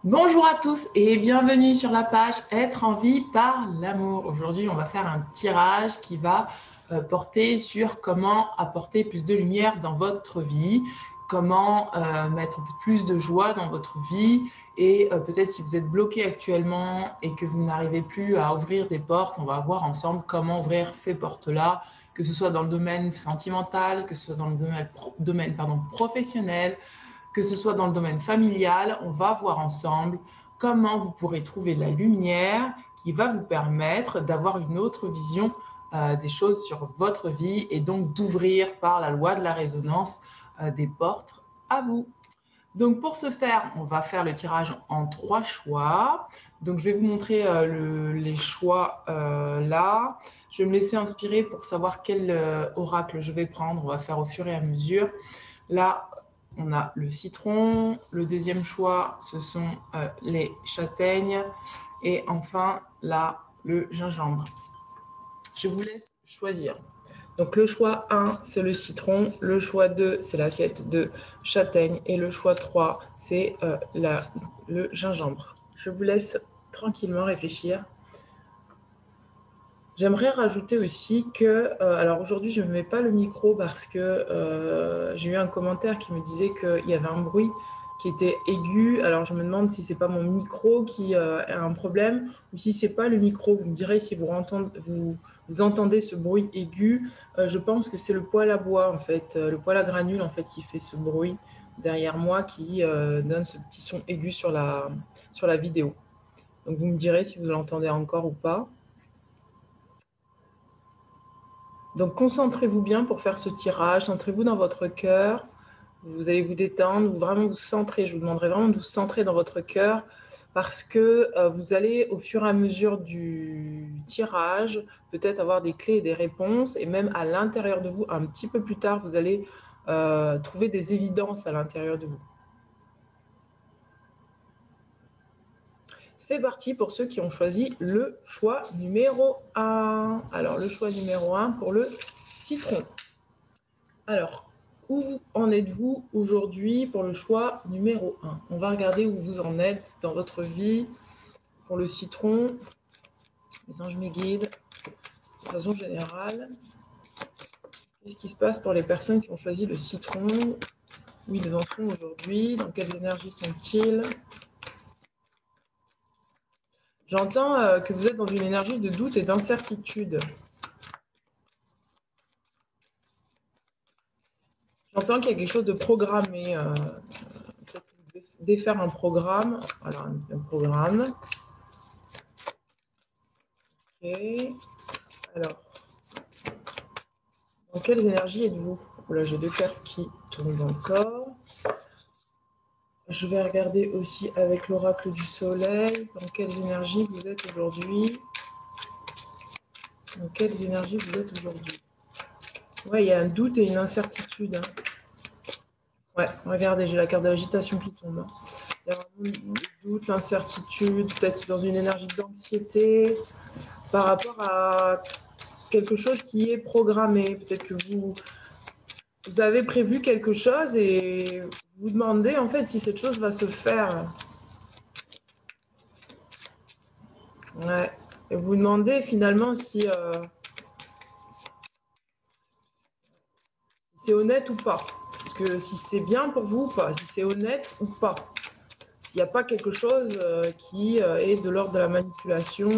Bonjour à tous et bienvenue sur la page Être en vie par l'amour. Aujourd'hui, on va faire un tirage qui va porter sur comment apporter plus de lumière dans votre vie, comment mettre plus de joie dans votre vie et peut-être si vous êtes bloqué actuellement et que vous n'arrivez plus à ouvrir des portes, on va voir ensemble comment ouvrir ces portes-là, que ce soit dans le domaine sentimental, que ce soit dans le domaine professionnel, que ce soit dans le domaine familial, on va voir ensemble comment vous pourrez trouver la lumière qui va vous permettre d'avoir une autre vision des choses sur votre vie et donc d'ouvrir par la loi de la résonance des portes à vous. Donc pour ce faire, on va faire le tirage en 3 choix. Donc je vais vous montrer les choix là. Je vais me laisser inspirer pour savoir quel oracle je vais prendre. On va faire au fur et à mesure. Là, on a le citron. Le deuxième choix, ce sont les châtaignes. Et enfin, là, le gingembre. Je vous laisse choisir. Donc le choix 1, c'est le citron. Le choix 2, c'est l'assiette de châtaigne. Et le choix 3, c'est le gingembre. Je vous laisse tranquillement réfléchir. J'aimerais rajouter aussi que, alors aujourd'hui je ne mets pas le micro parce que j'ai eu un commentaire qui me disait qu'il y avait un bruit qui était aigu. Alors je me demande si c'est pas mon micro qui a un problème ou si c'est pas le micro. Vous me direz si vous entendez ce bruit aigu. Je pense que c'est le poêle à bois en fait, le poêle à granules en fait qui fait ce bruit derrière moi qui donne ce petit son aigu sur la vidéo. Donc vous me direz si vous l'entendez encore ou pas. Donc, concentrez-vous bien pour faire ce tirage. Centrez-vous dans votre cœur. Vous allez vous détendre, vraiment vous centrer. Je vous demanderai vraiment de vous centrer dans votre cœur parce que vous allez, au fur et à mesure du tirage, peut-être avoir des clés et des réponses. Et même à l'intérieur de vous, un petit peu plus tard, vous allez trouver des évidences à l'intérieur de vous. C'est parti pour ceux qui ont choisi le choix numéro 1. Alors, le choix numéro 1 pour le citron. Alors, où en êtes-vous aujourd'hui pour le choix numéro 1? On va regarder où vous en êtes dans votre vie pour le citron. Les anges me guident de façon générale. Qu'est-ce qui se passe pour les personnes qui ont choisi le citron? Où ils en sont aujourd'hui? Dans quelles énergies sont-ils? J'entends que vous êtes dans une énergie de doute et d'incertitude. J'entends qu'il y a quelque chose de programmé. Peut-être que vous devez défaire un programme. Alors, un programme. Ok. Alors, dans quelles énergies êtes-vous? Là, j'ai 2 cartes qui tombent encore. Je vais regarder aussi avec l'oracle du soleil. Dans quelles énergies vous êtes aujourd'hui? Dans quelles énergies vous êtes aujourd'hui? Ouais, il y a un doute et une incertitude. Ouais, regardez, j'ai la carte de l'agitation qui tombe. Il y a vraiment le doute, l'incertitude, peut-être dans une énergie d'anxiété par rapport à quelque chose qui est programmé. Peut-être que vous avez prévu quelque chose et vous demandez en fait si cette chose va se faire. Ouais. Et vous demandez finalement si c'est honnête ou pas. Parce que si c'est bien pour vous ou pas, si c'est honnête ou pas. S'il n'y a pas quelque chose qui est de l'ordre de la manipulation,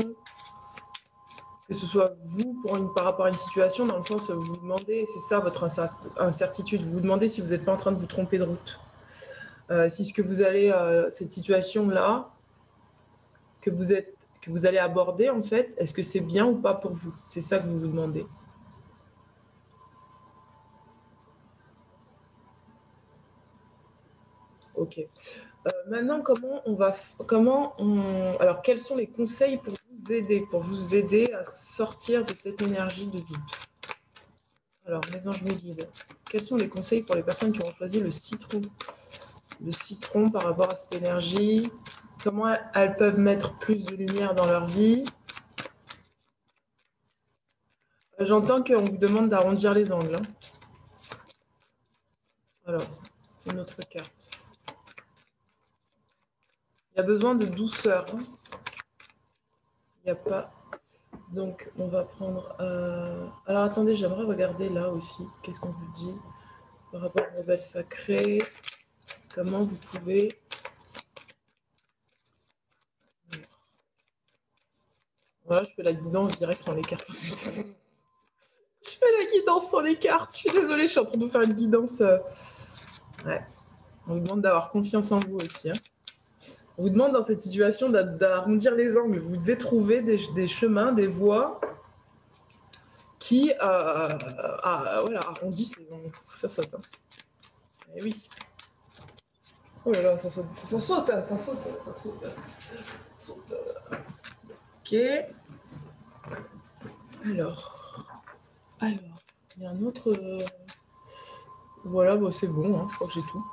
que ce soit vous par rapport à une situation, dans le sens où vous vous demandez, c'est ça votre incertitude, vous vous demandez si vous n'êtes pas en train de vous tromper de route. Si ce que vous allez, cette situation-là, que vous allez aborder, en fait, est-ce que c'est bien ou pas pour vous? C'est ça que vous vous demandez. Ok. Maintenant, alors, quels sont les conseils pour vous aider à sortir de cette énergie de doute? Alors, mes anges me guident. Quels sont les conseils pour les personnes qui ont choisi le citron? Le citron par rapport à cette énergie? Comment elles peuvent mettre plus de lumière dans leur vie? J'entends qu'on vous demande d'arrondir les angles. Hein. Alors, une autre carte. Il y a besoin de douceur. Hein. Il n'y a pas... Donc, on va prendre... Alors, attendez, j'aimerais regarder là aussi. Qu'est-ce qu'on vous dit par rapport au rebelle sacré? Comment vous pouvez... Voilà, je fais la guidance directe sans les cartes. Je fais la guidance sans les cartes. Je suis désolée, je suis en train de vous faire une guidance. Ouais. On vous demande d'avoir confiance en vous aussi. Hein. On vous demande dans cette situation d'arrondir les angles. Vous devez trouver des chemins, des voies qui voilà, arrondissent les angles. Ça saute. Hein. Eh oui. Oh là là, ça saute, ça saute, ça saute, ça saute. Ça saute. Ok. Alors, il y a un autre... Voilà, bon, c'est bon, hein, je crois que j'ai tout.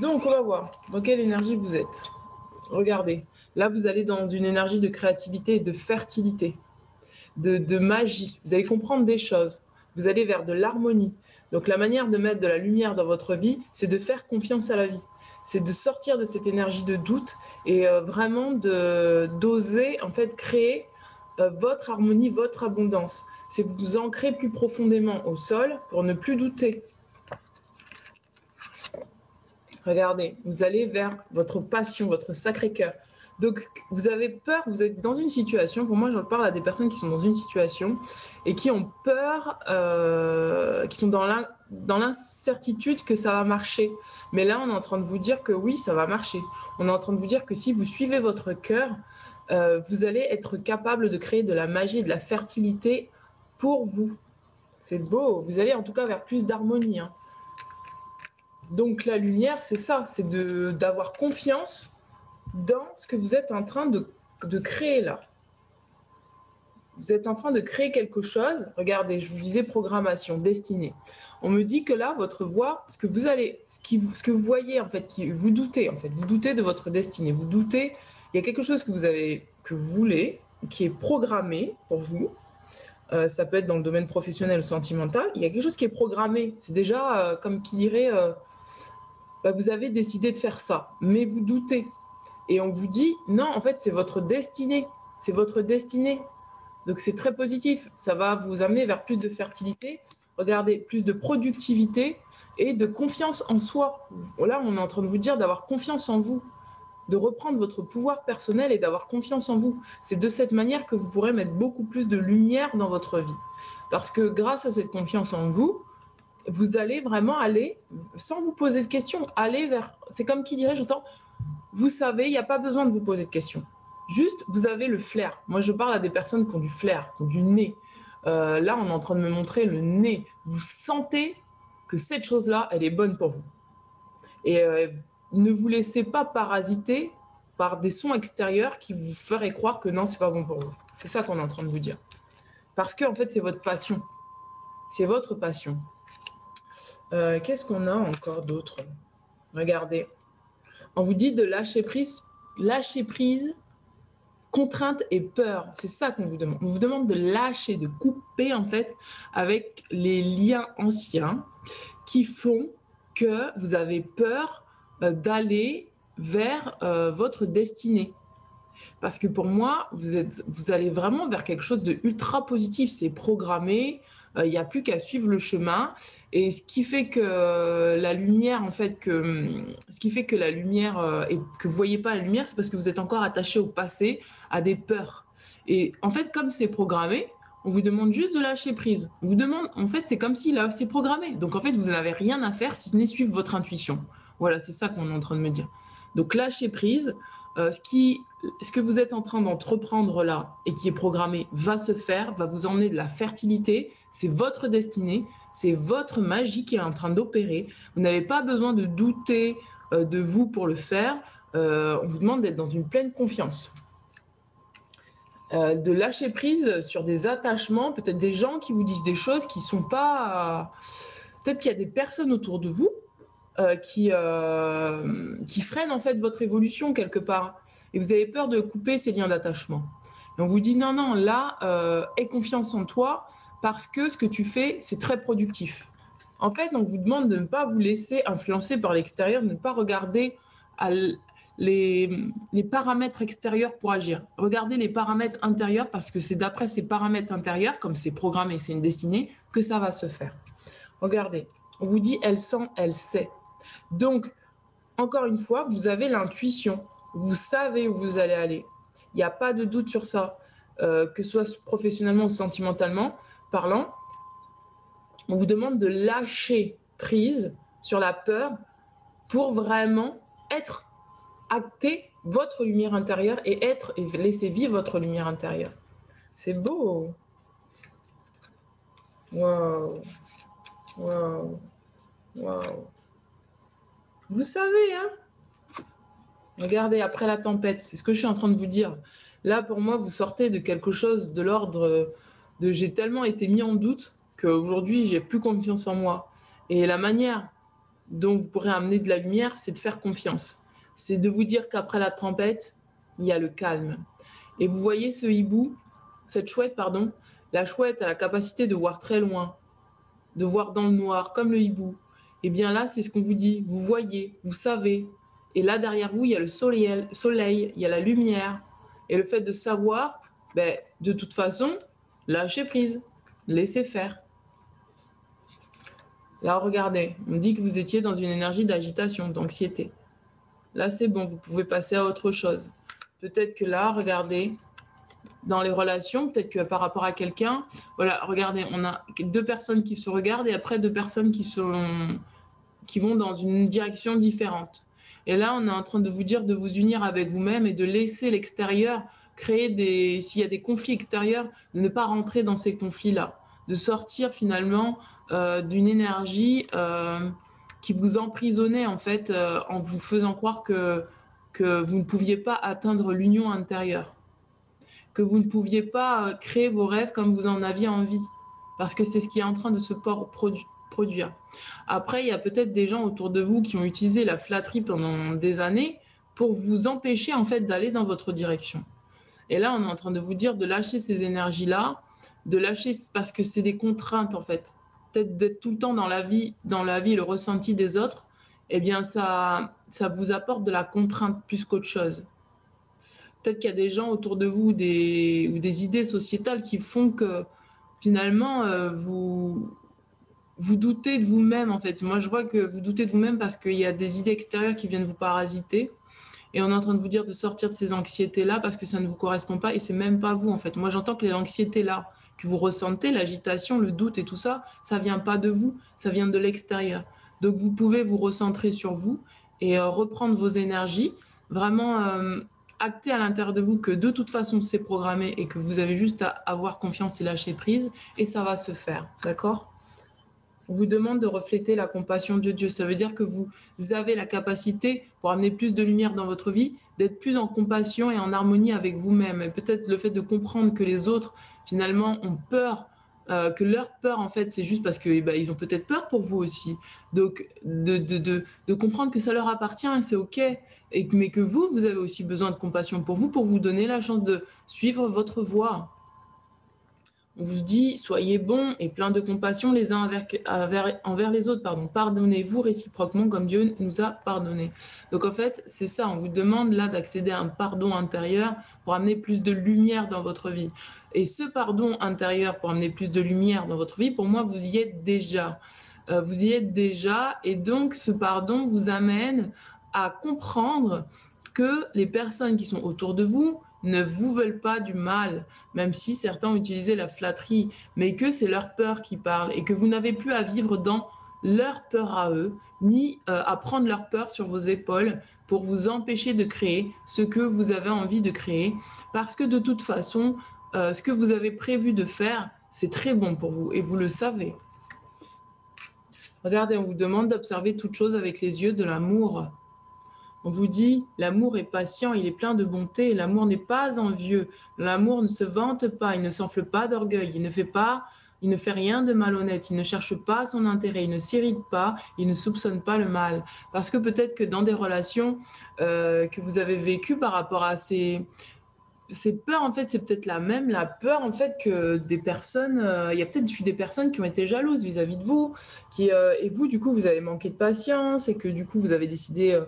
Donc, on va voir dans quelle énergie vous êtes. Regardez, là, vous allez dans une énergie de créativité et de fertilité, de magie. Vous allez comprendre des choses. Vous allez vers de l'harmonie. Donc, la manière de mettre de la lumière dans votre vie, c'est de faire confiance à la vie. C'est de sortir de cette énergie de doute et vraiment d'oser, en fait, créer votre harmonie, votre abondance. C'est vous ancrer plus profondément au sol pour ne plus douter. Regardez, vous allez vers votre passion, votre sacré cœur. Donc, vous avez peur, vous êtes dans une situation, pour moi, je parle à des personnes qui sont dans une situation et qui ont peur, qui sont dans l'incertitude que ça va marcher. Mais là, on est en train de vous dire que oui, ça va marcher. On est en train de vous dire que si vous suivez votre cœur, vous allez être capable de créer de la magie et de la fertilité pour vous. C'est beau. Vous allez en tout cas vers plus d'harmonie. Hein. Donc la lumière, c'est ça, c'est d'avoir confiance dans ce que vous êtes en train de créer là. Vous êtes en train de créer quelque chose. Regardez, je vous disais programmation, destinée. On me dit que là, votre voix, ce que vous voyez en fait, vous doutez en fait, vous doutez de votre destinée. Vous doutez, il y a quelque chose que vous voulez, qui est programmé pour vous. Ça peut être dans le domaine professionnel ou sentimental. Il y a quelque chose qui est programmé. C'est déjà comme qui dirait. Vous avez décidé de faire ça, mais vous doutez. Et on vous dit, non, en fait, c'est votre destinée. C'est votre destinée. Donc, c'est très positif. Ça va vous amener vers plus de fertilité, regardez, plus de productivité et de confiance en soi. Là, on est en train de vous dire d'avoir confiance en vous, de reprendre votre pouvoir personnel et d'avoir confiance en vous. C'est de cette manière que vous pourrez mettre beaucoup plus de lumière dans votre vie. Parce que grâce à cette confiance en vous, vous allez vraiment aller, sans vous poser de questions, aller vers... C'est comme qui dirait, j'entends, vous savez, il n'y a pas besoin de vous poser de questions. Juste, vous avez le flair. Moi, je parle à des personnes qui ont du flair, qui ont du nez. Là, on est en train de me montrer le nez. Vous sentez que cette chose-là, elle est bonne pour vous. Et ne vous laissez pas parasiter par des sons extérieurs qui vous feraient croire que non, c'est pas bon pour vous. C'est ça qu'on est en train de vous dire. Parce que, en fait, c'est votre passion. C'est votre passion. Qu'est-ce qu'on a encore d'autre? Regardez. On vous dit de lâcher prise, contrainte et peur. C'est ça qu'on vous demande. On vous demande de lâcher, de couper en fait avec les liens anciens qui font que vous avez peur d'aller vers votre destinée. Parce que pour moi, vous allez vraiment vers quelque chose de ultra positif. C'est programmé, il n'y a plus qu'à suivre le chemin. Et ce qui fait que la lumière, en fait, ce qui fait que la lumière et que vous voyez pas la lumière, c'est parce que vous êtes encore attaché au passé, à des peurs. Et en fait, comme c'est programmé, on vous demande juste de lâcher prise. On vous demande, en fait, c'est comme si là, c'est programmé. Donc en fait, vous n'avez rien à faire si ce n'est suivre votre intuition. Voilà, c'est ça qu'on est en train de me dire. Donc lâcher prise. Ce que vous êtes en train d'entreprendre là et qui est programmé va se faire, va vous emmener de la fertilité. C'est votre destinée, c'est votre magie qui est en train d'opérer. Vous n'avez pas besoin de douter de vous pour le faire. On vous demande d'être dans une pleine confiance. De lâcher prise sur des attachements, peut-être des gens qui vous disent des choses qui ne sont pas... Peut-être qu'il y a des personnes autour de vous qui freinent en fait votre évolution quelque part. Et vous avez peur de couper ces liens d'attachement. Et on vous dit non, non, là, aie confiance en toi parce que ce que tu fais, c'est très productif. En fait, on vous demande de ne pas vous laisser influencer par l'extérieur, de ne pas regarder les paramètres extérieurs pour agir. Regardez les paramètres intérieurs parce que c'est d'après ces paramètres intérieurs, comme c'est programmé, c'est une destinée, que ça va se faire. Regardez, on vous dit elle sent, elle sait. Donc, encore une fois, vous avez l'intuition. Vous savez où vous allez aller. Il n'y a pas de doute sur ça, que ce soit professionnellement ou sentimentalement parlant. On vous demande de lâcher prise sur la peur pour vraiment acter votre lumière intérieure et laisser vivre votre lumière intérieure. C'est beau. Waouh. Waouh. Waouh. Vous savez, hein? Regardez, après la tempête, c'est ce que je suis en train de vous dire. Là, pour moi, vous sortez de quelque chose de l'ordre de j'ai tellement été mis en doute qu'aujourd'hui, j'ai plus confiance en moi. Et la manière dont vous pourrez amener de la lumière, c'est de faire confiance. C'est de vous dire qu'après la tempête, il y a le calme. Et vous voyez ce hibou, cette chouette, pardon, la chouette a la capacité de voir très loin, de voir dans le noir, comme le hibou. Et bien là, c'est ce qu'on vous dit. Vous voyez, vous savez. Et là, derrière vous, il y a le soleil, il y a la lumière. Et le fait de savoir, ben, de toute façon, lâchez prise, laissez faire. Là, regardez, on me dit que vous étiez dans une énergie d'agitation, d'anxiété. Là, c'est bon, vous pouvez passer à autre chose. Peut-être que là, regardez, dans les relations, peut-être que par rapport à quelqu'un, voilà, regardez, on a 2 personnes qui se regardent et après 2 personnes qui vont dans une direction différente. Et là, on est en train de vous dire de vous unir avec vous-même et de laisser l'extérieur créer s'il y a des conflits extérieurs, de ne pas rentrer dans ces conflits-là, de sortir finalement d'une énergie qui vous emprisonnait en fait en vous faisant croire que vous ne pouviez pas atteindre l'union intérieure, que vous ne pouviez pas créer vos rêves comme vous en aviez envie, parce que c'est ce qui est en train de se produire. Après, il y a peut-être des gens autour de vous qui ont utilisé la flatterie pendant des années pour vous empêcher en fait d'aller dans votre direction. Et là, on est en train de vous dire de lâcher ces énergies-là, de lâcher parce que c'est des contraintes en fait. Peut-être d'être tout le temps dans la vie, le ressenti des autres, eh bien ça vous apporte de la contrainte plus qu'autre chose. Peut-être qu'il y a des gens autour de vous ou des idées sociétales qui font que finalement vous doutez de vous-même en fait. Moi, je vois que vous doutez de vous-même parce qu'il y a des idées extérieures qui viennent vous parasiter. Et on est en train de vous dire de sortir de ces anxiétés-là parce que ça ne vous correspond pas et c'est même pas vous en fait. Moi, j'entends que les anxiétés-là que vous ressentez, l'agitation, le doute et tout ça, ça vient pas de vous, ça vient de l'extérieur. Donc, vous pouvez vous recentrer sur vous et reprendre vos énergies, vraiment acter à l'intérieur de vous que de toute façon, c'est programmé et que vous avez juste à avoir confiance et lâcher prise et ça va se faire, d'accord ? On vous demande de refléter la compassion de Dieu. Ça veut dire que vous avez la capacité, pour amener plus de lumière dans votre vie, d'être plus en compassion et en harmonie avec vous-même. Et peut-être le fait de comprendre que les autres, finalement, ont peur, que leur peur, en fait, c'est juste parce que ils ont peut-être peur pour vous aussi. Donc, de comprendre que ça leur appartient et c'est OK. Mais que vous avez aussi besoin de compassion pour vous donner la chance de suivre votre voie. On vous dit, soyez bons et pleins de compassion les uns envers les autres. Pardonnez-vous réciproquement comme Dieu nous a pardonné. Donc en fait, c'est ça, on vous demande là d'accéder à un pardon intérieur pour amener plus de lumière dans votre vie. Et ce pardon intérieur pour amener plus de lumière dans votre vie, pour moi, vous y êtes déjà. Vous y êtes déjà et donc ce pardon vous amène à comprendre que les personnes qui sont autour de vous ne vous veulent pas du mal, même si certains ont utilisé la flatterie, mais que c'est leur peur qui parle et que vous n'avez plus à vivre dans leur peur à eux, ni à prendre leur peur sur vos épaules pour vous empêcher de créer ce que vous avez envie de créer, parce que de toute façon, ce que vous avez prévu de faire, c'est très bon pour vous et vous le savez. Regardez, on vous demande d'observer toute chose avec les yeux de l'amour. On vous dit, l'amour est patient, il est plein de bonté, l'amour n'est pas envieux, l'amour ne se vante pas, il ne s'enfle pas d'orgueil, il ne fait rien de malhonnête, il ne cherche pas son intérêt, il ne s'irrite pas, il ne soupçonne pas le mal. Parce que peut-être que dans des relations que vous avez vécues par rapport à ces peurs, en fait, c'est peut-être la peur, en fait, que des personnes, il y a peut-être eu des personnes qui ont été jalouses vis-à-vis de vous, et vous, du coup, vous avez manqué de patience, et que, du coup, vous avez décidé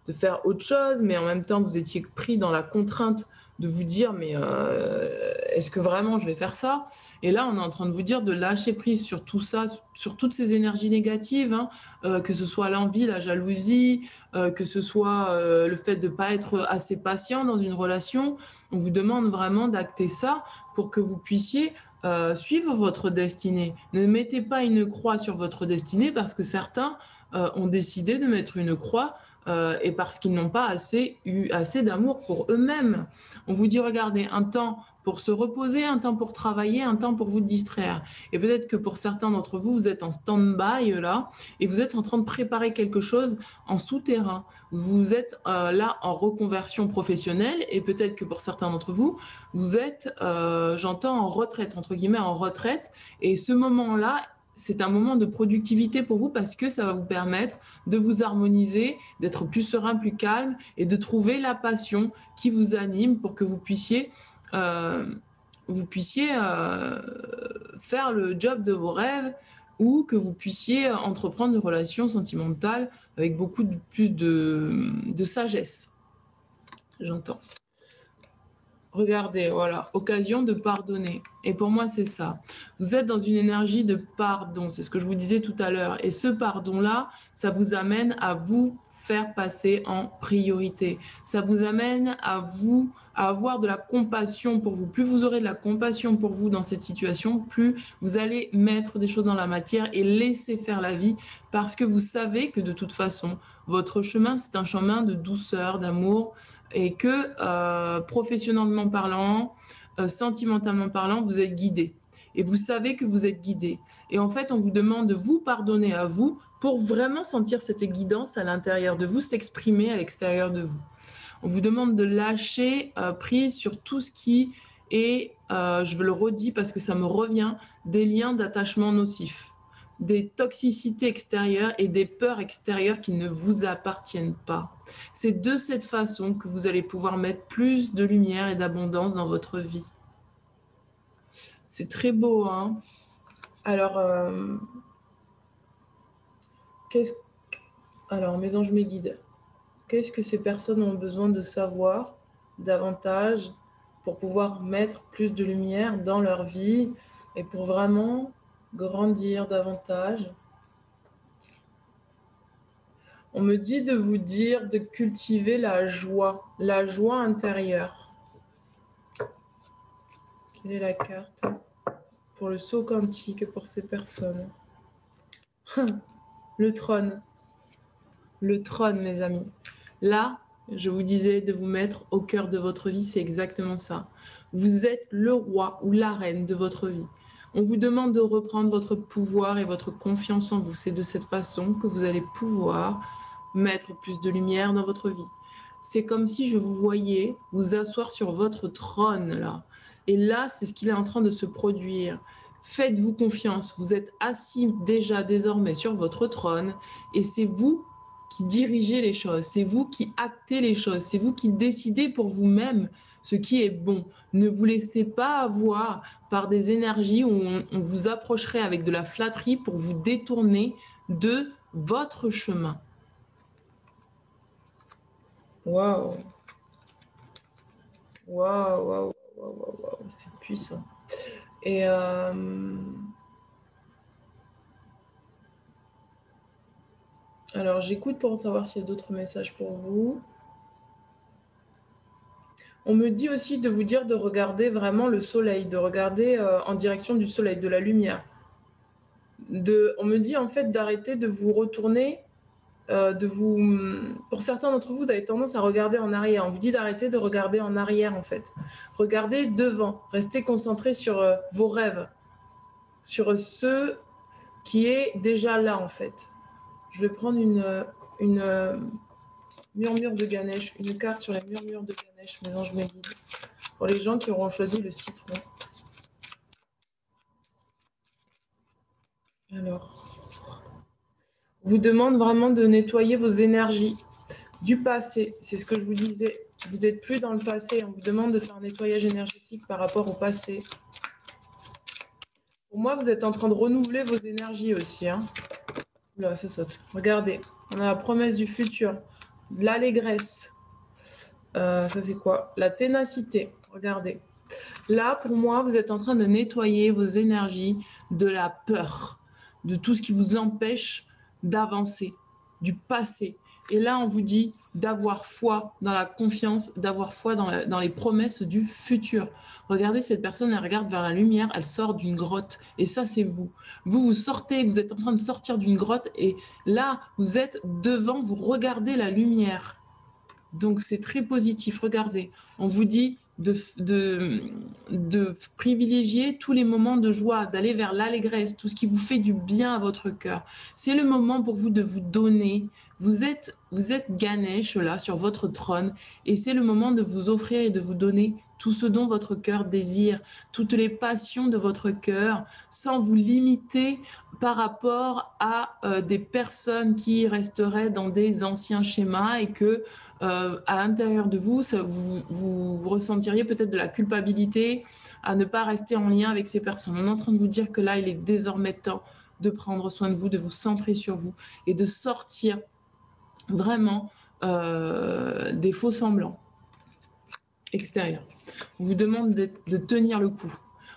de faire autre chose, mais en même temps, vous étiez pris dans la contrainte de vous dire, mais est-ce que vraiment je vais faire ça? Et là, on est en train de vous dire de lâcher prise sur tout ça, sur toutes ces énergies négatives, hein, que ce soit l'envie, la jalousie, que ce soit le fait de ne pas être assez patient dans une relation. On vous demande vraiment d'acter ça pour que vous puissiez suivre votre destinée. Ne mettez pas une croix sur votre destinée parce que certains ont décidé de mettre une croix et parce qu'ils n'ont pas eu assez d'amour pour eux-mêmes. On vous dit, regardez, un temps pour se reposer, un temps pour travailler, un temps pour vous distraire. Et peut-être que pour certains d'entre vous, vous êtes en stand-by là et vous êtes en train de préparer quelque chose en souterrain. Vous êtes là en reconversion professionnelle et peut-être que pour certains d'entre vous, vous êtes, j'entends, en retraite, entre guillemets, en retraite. Et ce moment-là, c'est un moment de productivité pour vous parce que ça va vous permettre de vous harmoniser, d'être plus serein, plus calme et de trouver la passion qui vous anime pour que vous puissiez faire le job de vos rêves ou que vous puissiez entreprendre une relation sentimentale avec beaucoup plus de sagesse. J'entends. Regardez, voilà, occasion de pardonner. Et pour moi, c'est ça. Vous êtes dans une énergie de pardon, c'est ce que je vous disais tout à l'heure. Et ce pardon-là, ça vous amène à vous faire passer en priorité. Ça vous amène à avoir de la compassion pour vous. Plus vous aurez de la compassion pour vous dans cette situation, plus vous allez mettre des choses dans la matière et laisser faire la vie parce que vous savez que de toute façon, votre chemin, c'est un chemin de douceur, d'amour, et que professionnellement parlant, sentimentalement parlant, vous êtes guidé. Et vous savez que vous êtes guidé. Et en fait, on vous demande de vous pardonner à vous pour vraiment sentir cette guidance à l'intérieur de vous, s'exprimer à l'extérieur de vous. On vous demande de lâcher prise sur tout ce qui est, je le redis parce que ça me revient, des liens d'attachement nocifs, des toxicités extérieures et des peurs extérieures qui ne vous appartiennent pas. C'est de cette façon que vous allez pouvoir mettre plus de lumière et d'abondance dans votre vie. C'est très beau, hein? Alors, mes anges, mes guides, qu'est-ce que ces personnes ont besoin de savoir davantage pour pouvoir mettre plus de lumière dans leur vie et pour vraiment grandir davantage? On me dit de vous dire de cultiver la joie intérieure. Quelle est la carte pour le saut quantique pour ces personnes? Le trône. Le trône, mes amis. Là, je vous disais de vous mettre au cœur de votre vie, c'est exactement ça. Vous êtes le roi ou la reine de votre vie. On vous demande de reprendre votre pouvoir et votre confiance en vous. C'est de cette façon que vous allez pouvoir mettre plus de lumière dans votre vie. C'est comme si je vous voyais vous asseoir sur votre trône là. Et là, c'est ce qu'il est en train de se produire. Faites-vous confiance. Vous êtes assis déjà désormais sur votre trône et c'est vous qui dirigez les choses. C'est vous qui actez les choses. C'est vous qui décidez pour vous-même ce qui est bon. Ne vous laissez pas avoir par des énergies où on vous approcherait avec de la flatterie pour vous détourner de votre chemin. Waouh, waouh, waouh, waouh, waouh, c'est puissant. Et alors, j'écoute pour savoir s'il y a d'autres messages pour vous. On me dit aussi de vous dire de regarder vraiment le soleil, de regarder en direction du soleil, de la lumière. On me dit en fait d'arrêter de vous retourner, pour certains d'entre vous, vous avez tendance à regarder en arrière. On vous dit d'arrêter de regarder en arrière en fait. Regardez devant, restez concentré sur vos rêves, sur ce qui est déjà là en fait. Je vais prendre une murmure de Ganesh, une carte sur les murmures de Ganesh, mes anges, mes guides, pour les gens qui auront choisi le citron. Alors, on vous demande vraiment de nettoyer vos énergies du passé. C'est ce que je vous disais. Vous n'êtes plus dans le passé. On vous demande de faire un nettoyage énergétique par rapport au passé. Pour moi, vous êtes en train de renouveler vos énergies aussi. Hein. Là, ça saute. Regardez, on a la promesse du futur. l'allégresse. Ça, c'est quoi? La ténacité. Regardez. Là, pour moi, vous êtes en train de nettoyer vos énergies de la peur, de tout ce qui vous empêche d'avancer, du passé. Et là, on vous dit d'avoir foi dans la confiance, d'avoir foi dans les promesses du futur. Regardez, cette personne, elle regarde vers la lumière, elle sort d'une grotte. Et ça, c'est vous. Vous sortez, vous êtes en train de sortir d'une grotte. Et là, vous êtes devant, vous regardez la lumière. Donc, c'est très positif. Regardez, on vous dit de privilégier tous les moments de joie, d'aller vers l'allégresse, tout ce qui vous fait du bien à votre cœur. C'est le moment pour vous de vous donner. Vous êtes Ganesh là sur votre trône et c'est le moment de vous offrir et de vous donner tout ce dont votre cœur désire, toutes les passions de votre cœur, sans vous limiter par rapport à des personnes qui resteraient dans des anciens schémas et que à l'intérieur de vous, vous ressentiriez peut-être de la culpabilité à ne pas rester en lien avec ces personnes. On est en train de vous dire que là, il est désormais temps de prendre soin de vous, de vous centrer sur vous et de sortir vraiment des faux semblants extérieurs. On vous demande de tenir le coup.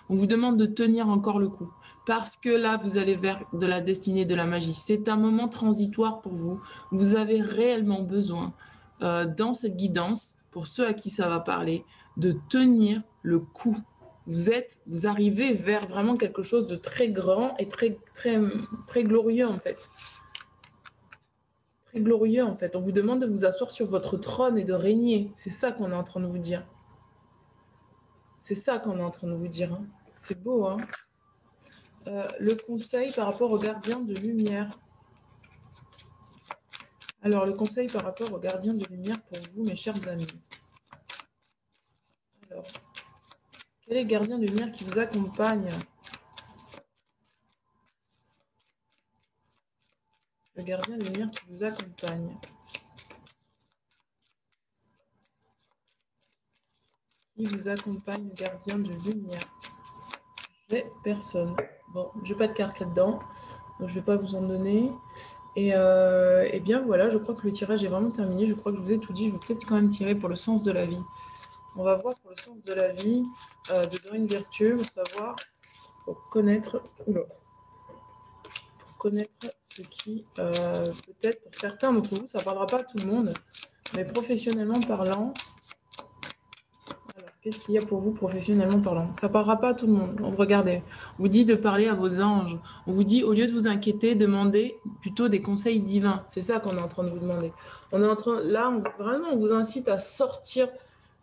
On vous demande de tenir encore le coup. Parce que là, vous allez vers de la destinée, de la magie. C'est un moment transitoire pour vous. Vous avez réellement besoin, dans cette guidance, pour ceux à qui ça va parler, de tenir le coup. Vous arrivez vers vraiment quelque chose de très grand et très, très, très glorieux, en fait. Très glorieux, en fait. On vous demande de vous asseoir sur votre trône et de régner. C'est ça qu'on est en train de vous dire. C'est ça qu'on est en train de vous dire. Hein. C'est beau, hein. Le conseil par rapport aux gardiens de lumière. Alors, le conseil par rapport aux gardiens de lumière pour vous, mes chers amis. Alors, quel est le gardien de lumière qui vous accompagne? Le gardien de lumière qui vous accompagne. Qui vous accompagne, le gardien de lumière? J'ai personne. Bon, je n'ai pas de carte là-dedans, donc je ne vais pas vous en donner. Et bien voilà, je crois que le tirage est vraiment terminé. Je crois que je vous ai tout dit. Je vais peut-être quand même tirer pour le sens de la vie. On va voir pour le sens de la vie de Dorine Virtue, pour savoir, pour connaître ce qui, peut-être pour certains d'entre vous, ça ne parlera pas à tout le monde, mais professionnellement parlant, alors qu'est-ce qu'il y a pour vous professionnellement parlant? Ça ne parlera pas à tout le monde. Regardez, on vous dit de parler à vos anges. On vous dit, au lieu de vous inquiéter, demandez plutôt des conseils divins. C'est ça qu'on est en train de vous demander. On est en train, là, vraiment, on vous incite à sortir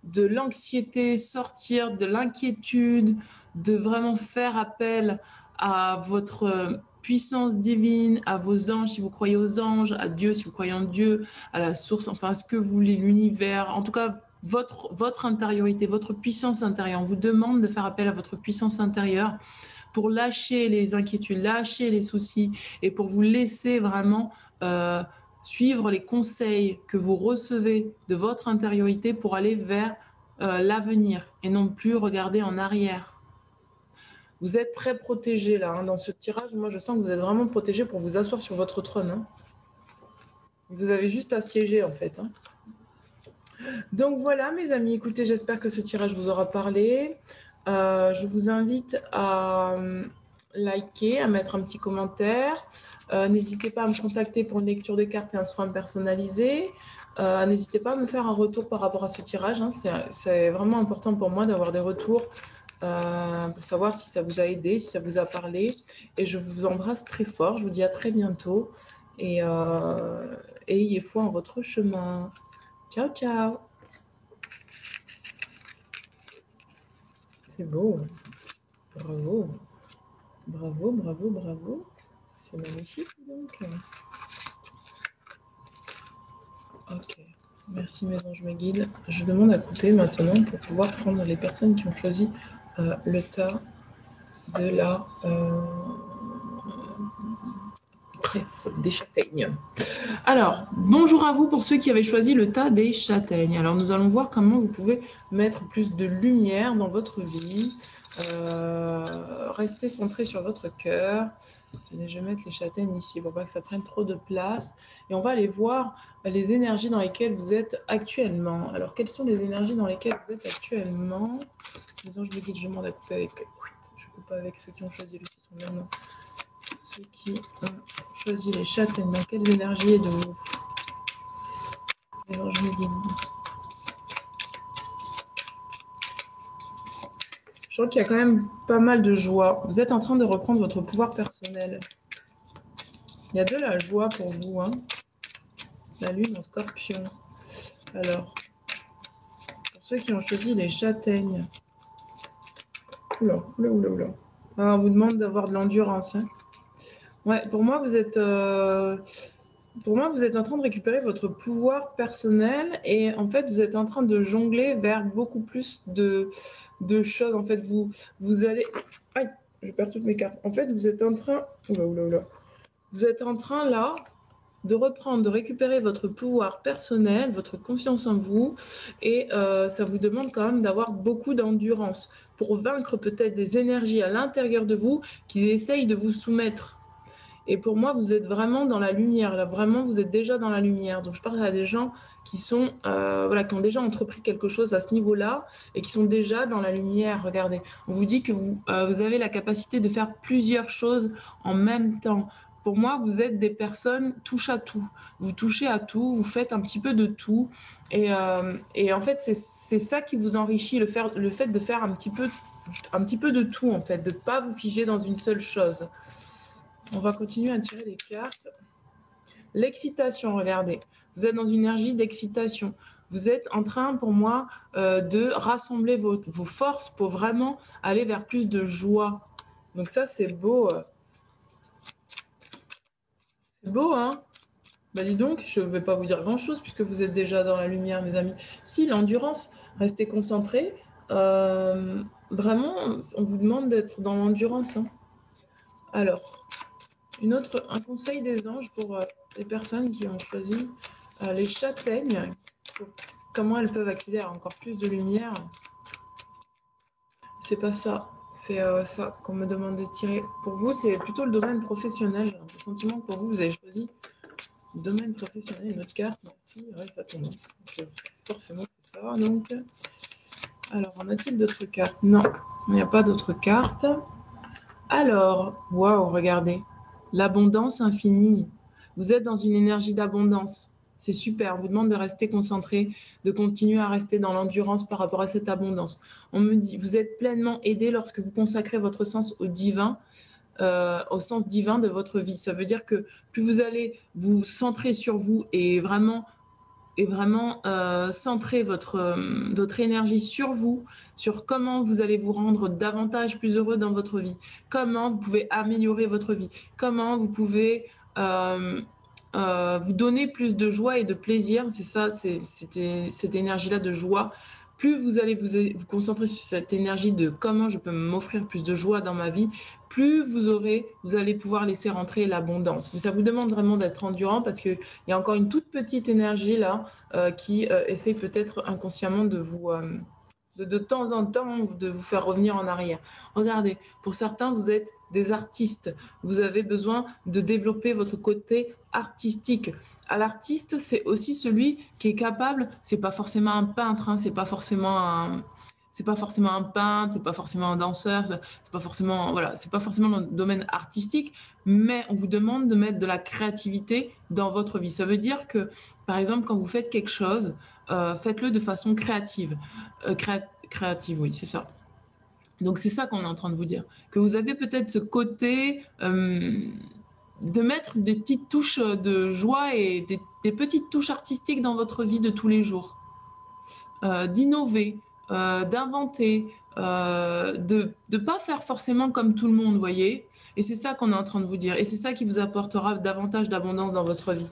de l'anxiété, sortir de l'inquiétude, de vraiment faire appel à votre puissance divine, à vos anges si vous croyez aux anges, à Dieu si vous croyez en Dieu, à la source, enfin à ce que vous voulez, l'univers, en tout cas votre intériorité, votre puissance intérieure. On vous demande de faire appel à votre puissance intérieure pour lâcher les inquiétudes, lâcher les soucis et pour vous laisser vraiment suivre les conseils que vous recevez de votre intériorité pour aller vers l'avenir et non plus regarder en arrière. Vous êtes très protégé là, hein, dans ce tirage. Moi, je sens que vous êtes vraiment protégé pour vous asseoir sur votre trône. Hein. Vous avez juste à siéger en fait. Hein. Donc voilà, mes amis, écoutez, j'espère que ce tirage vous aura parlé. Je vous invite à liker, à mettre un petit commentaire. N'hésitez pas à me contacter pour une lecture de cartes et un soin personnalisé. N'hésitez pas à me faire un retour par rapport à ce tirage. Hein. C'est vraiment important pour moi d'avoir des retours pour savoir si ça vous a aidé, si ça vous a parlé. Et je vous embrasse très fort. Je vous dis à très bientôt. Et ayez foi en votre chemin. Ciao, ciao. C'est beau. Bravo. Bravo, bravo, bravo. C'est magnifique, donc. Ok. Merci, mes anges, mes guides. Je demande à couper maintenant pour pouvoir prendre les personnes qui ont choisi le tas de la... des châtaignes. Alors, bonjour à vous pour ceux qui avaient choisi le tas des châtaignes. Alors, nous allons voir comment vous pouvez mettre plus de lumière dans votre vie. Restez centré sur votre cœur. Tenez, je vais mettre les châtaignes ici pour pas que ça prenne trop de place. Et on va aller voir les énergies dans lesquelles vous êtes actuellement. Alors, quelles sont les énergies dans lesquelles vous êtes actuellement? Les anges me guident, je demande à couper avec... Je coupe avec ceux qui ont choisi le citron maintenant. Ceux qui ont choisi les châtaignes, dans quelles énergies êtes-vous? Les anges me guident. Je crois qu'il y a quand même pas mal de joie. Vous êtes en train de reprendre votre pouvoir personnel. Il y a de la joie pour vous, hein. La lune en scorpion. Alors, pour ceux qui ont choisi les châtaignes. Oula, oula, oula, oula. Ah, on vous demande d'avoir de l'endurance, hein. Ouais, pour moi, vous êtes en train de récupérer votre pouvoir personnel et en fait, vous êtes en train de jongler vers beaucoup plus de choses. En fait, vous allez... Aïe, je perds toutes mes cartes. En fait, vous êtes en train... Oula, oula, oula. Vous êtes en train, là, de reprendre, de récupérer votre pouvoir personnel, votre confiance en vous et ça vous demande quand même d'avoir beaucoup d'endurance pour vaincre peut-être des énergies à l'intérieur de vous qui essayent de vous soumettre. Et pour moi, vous êtes vraiment dans la lumière. Là, vraiment, vous êtes déjà dans la lumière. Donc, je parle à des gens qui sont, qui ont déjà entrepris quelque chose à ce niveau-là et qui sont déjà dans la lumière. Regardez, on vous dit que vous avez la capacité de faire plusieurs choses en même temps. Pour moi, vous êtes des personnes touche à tout. Vous touchez à tout, vous faites un petit peu de tout. Et en fait, c'est ça qui vous enrichit, le fait de faire un petit peu de tout, en fait, de ne pas vous figer dans une seule chose. On va continuer à tirer les cartes. L'excitation, regardez. Vous êtes dans une énergie d'excitation. Vous êtes en train, pour moi, de rassembler vos forces pour vraiment aller vers plus de joie. Donc ça, c'est beau. C'est beau, hein? Bah dis donc, je ne vais pas vous dire grand-chose puisque vous êtes déjà dans la lumière, mes amis. Si, l'endurance, restez concentrés. Vraiment, on vous demande d'être dans l'endurance, hein. Alors... Un conseil des anges pour les personnes qui ont choisi les châtaignes, comment elles peuvent accéder à encore plus de lumière. C'est pas ça, c'est ça qu'on me demande de tirer. Pour vous, c'est plutôt le domaine professionnel. J'ai le sentiment que pour vous, vous avez choisi le domaine professionnel. Une autre carte, merci, ouais, ça tombe. Donc, forcément, c'est ça. Donc, alors, en a-t-il d'autres cartes? Non, il n'y a pas d'autres cartes. Alors, waouh, regardez. L'abondance infinie. Vous êtes dans une énergie d'abondance. C'est super. On vous demande de rester concentré, de continuer à rester dans l'endurance par rapport à cette abondance. On me dit, vous êtes pleinement aidé lorsque vous consacrez votre sens au divin, au sens divin de votre vie. Ça veut dire que plus vous allez vous centrer sur vous et vraiment centrer votre énergie sur vous, sur comment vous allez vous rendre davantage plus heureux dans votre vie, comment vous pouvez améliorer votre vie, comment vous pouvez vous donner plus de joie et de plaisir. C'est ça, c'est cette énergie-là de joie. Plus vous allez vous concentrer sur cette énergie de comment je peux m'offrir plus de joie dans ma vie, plus vous allez pouvoir laisser rentrer l'abondance. Mais ça vous demande vraiment d'être endurant parce qu'il y a encore une toute petite énergie là qui essaie peut-être inconsciemment de vous, de temps en temps, de vous faire revenir en arrière. Regardez, pour certains, vous êtes des artistes. Vous avez besoin de développer votre côté artistique. À l'artiste, c'est aussi celui qui est capable, c'est pas forcément un peintre, hein, c'est pas forcément un peintre, c'est pas forcément un danseur, c'est pas forcément dans le domaine artistique, mais on vous demande de mettre de la créativité dans votre vie. Ça veut dire que, par exemple, quand vous faites quelque chose, faites-le de façon créative. Créative, oui, c'est ça. Donc c'est ça qu'on est en train de vous dire, que vous avez peut-être ce côté de mettre des petites touches de joie et des petites touches artistiques dans votre vie de tous les jours, d'innover, d'inventer, de ne pas faire forcément comme tout le monde, voyez. Et c'est ça qu'on est en train de vous dire. Et c'est ça qui vous apportera davantage d'abondance dans votre vie.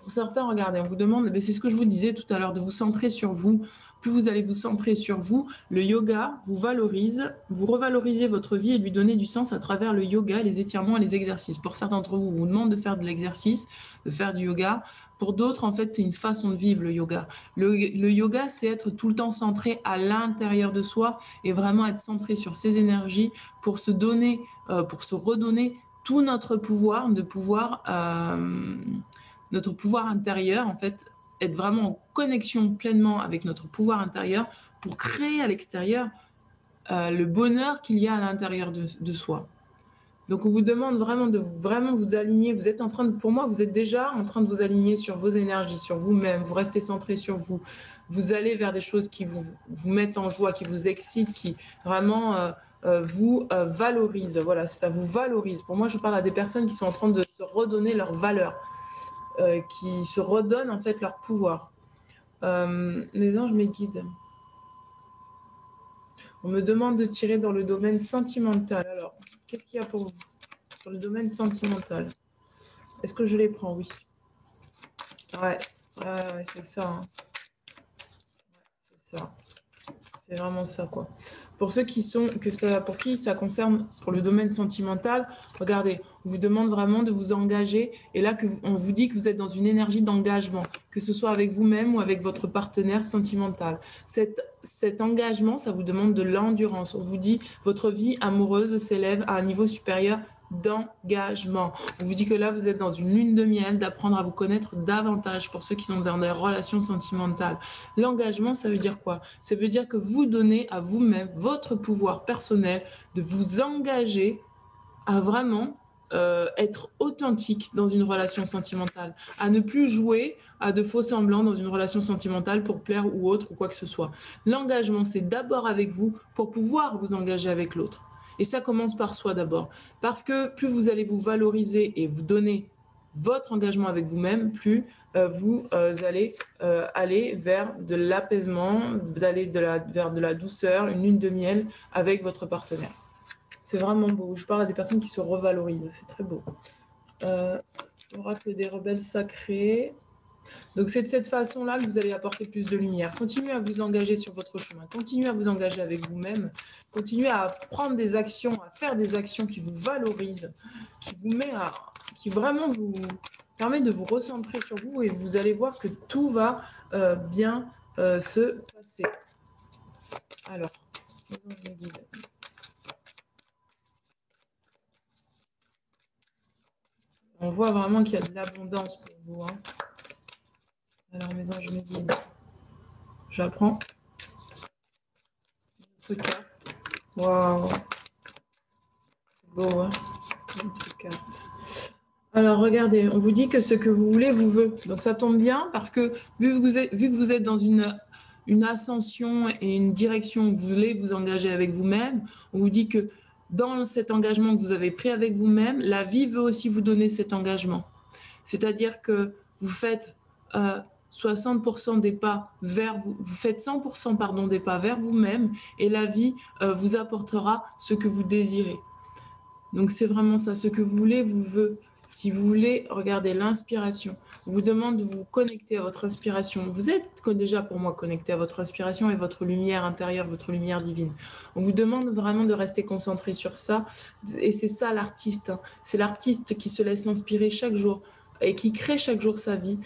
Pour certains, regardez, on vous demande, mais c'est ce que je vous disais tout à l'heure, de vous centrer sur vous. Plus vous allez vous centrer sur vous, le yoga vous valorise, vous revalorisez votre vie et lui donnez du sens à travers le yoga, les étirements et les exercices. Pour certains d'entre vous, on vous demande de faire de l'exercice, de faire du yoga. Pour d'autres, en fait, c'est une façon de vivre le yoga. Le yoga, c'est être tout le temps centré à l'intérieur de soi et vraiment être centré sur ses énergies pour se donner, pour se redonner tout notre pouvoir, notre pouvoir intérieur, en fait, être vraiment en connexion pleinement avec notre pouvoir intérieur pour créer à l'extérieur le bonheur qu'il y a à l'intérieur de soi. Donc, on vous demande vraiment de vraiment vous aligner. Vous êtes en train de, pour moi, vous êtes déjà en train de vous aligner sur vos énergies, sur vous-même. Vous restez centré sur vous. Vous allez vers des choses qui vous mettent en joie, qui vous excitent, qui vraiment vous valorisent. Voilà, ça vous valorise. Pour moi, je parle à des personnes qui sont en train de se redonner leur valeur, qui se redonnent en fait leur pouvoir. Les anges, mes guides. On me demande de tirer dans le domaine sentimental. Alors, qu'est-ce qu'il y a pour vous sur le domaine sentimental? Est-ce que je les prends? Oui. Ouais, c'est ça. Hein. Ouais, c'est ça. C'est vraiment ça, quoi. Pour ceux qui sont, pour qui ça concerne, pour le domaine sentimental, regardez, on vous demande vraiment de vous engager. Et là, on vous dit que vous êtes dans une énergie d'engagement, que ce soit avec vous-même ou avec votre partenaire sentimental. Cet engagement, ça vous demande de l'endurance. On vous dit, votre vie amoureuse s'élève à un niveau supérieur d'engagement. On vous dit que là, vous êtes dans une lune de miel, d'apprendre à vous connaître davantage pour ceux qui sont dans des relations sentimentales. L'engagement, ça veut dire quoi? Ça veut dire que vous donnez à vous-même votre pouvoir personnel de vous engager à vraiment être authentique dans une relation sentimentale, à ne plus jouer à de faux semblants dans une relation sentimentale pour plaire ou autre ou quoi que ce soit. L'engagement, c'est d'abord avec vous pour pouvoir vous engager avec l'autre. Et ça commence par soi d'abord. Parce que plus vous allez vous valoriser et vous donner votre engagement avec vous-même, plus vous allez aller vers de l'apaisement, vers de la douceur, une lune de miel avec votre partenaire. C'est vraiment beau. Je parle à des personnes qui se revalorisent. C'est très beau. Oracle des rebelles sacrés. Donc, c'est de cette façon-là que vous allez apporter plus de lumière. Continuez à vous engager sur votre chemin. Continuez à vous engager avec vous-même. Continuez à prendre des actions, à faire des actions qui vous valorisent, qui vraiment vous permet de vous recentrer sur vous et vous allez voir que tout va bien se passer. Alors, je me guide. On voit vraiment qu'il y a de l'abondance pour vous. Hein. Alors, mes anges me guident. J'apprends. Notre carte. Waouh. C'est beau, hein. Notre carte. Alors, regardez, on vous dit que ce que vous voulez vous veut. Donc, ça tombe bien parce que vu que vous êtes dans une ascension et une direction où vous voulez vous engager avec vous-même, on vous dit que dans cet engagement que vous avez pris avec vous-même, la vie veut aussi vous donner cet engagement. C'est-à-dire que vous faites 60% des pas vers vous, vous faites 100% pardon, des pas vers vous-même et la vie vous apportera ce que vous désirez. Donc c'est vraiment ça, ce que vous voulez vous veut. Si vous voulez, regardez l'inspiration. On vous demande de vous connecter à votre inspiration. Vous êtes déjà pour moi connecté à votre inspiration et votre lumière intérieure, votre lumière divine. On vous demande vraiment de rester concentré sur ça. Et c'est ça l'artiste. Hein. C'est l'artiste qui se laisse inspirer chaque jour et qui crée chaque jour sa vie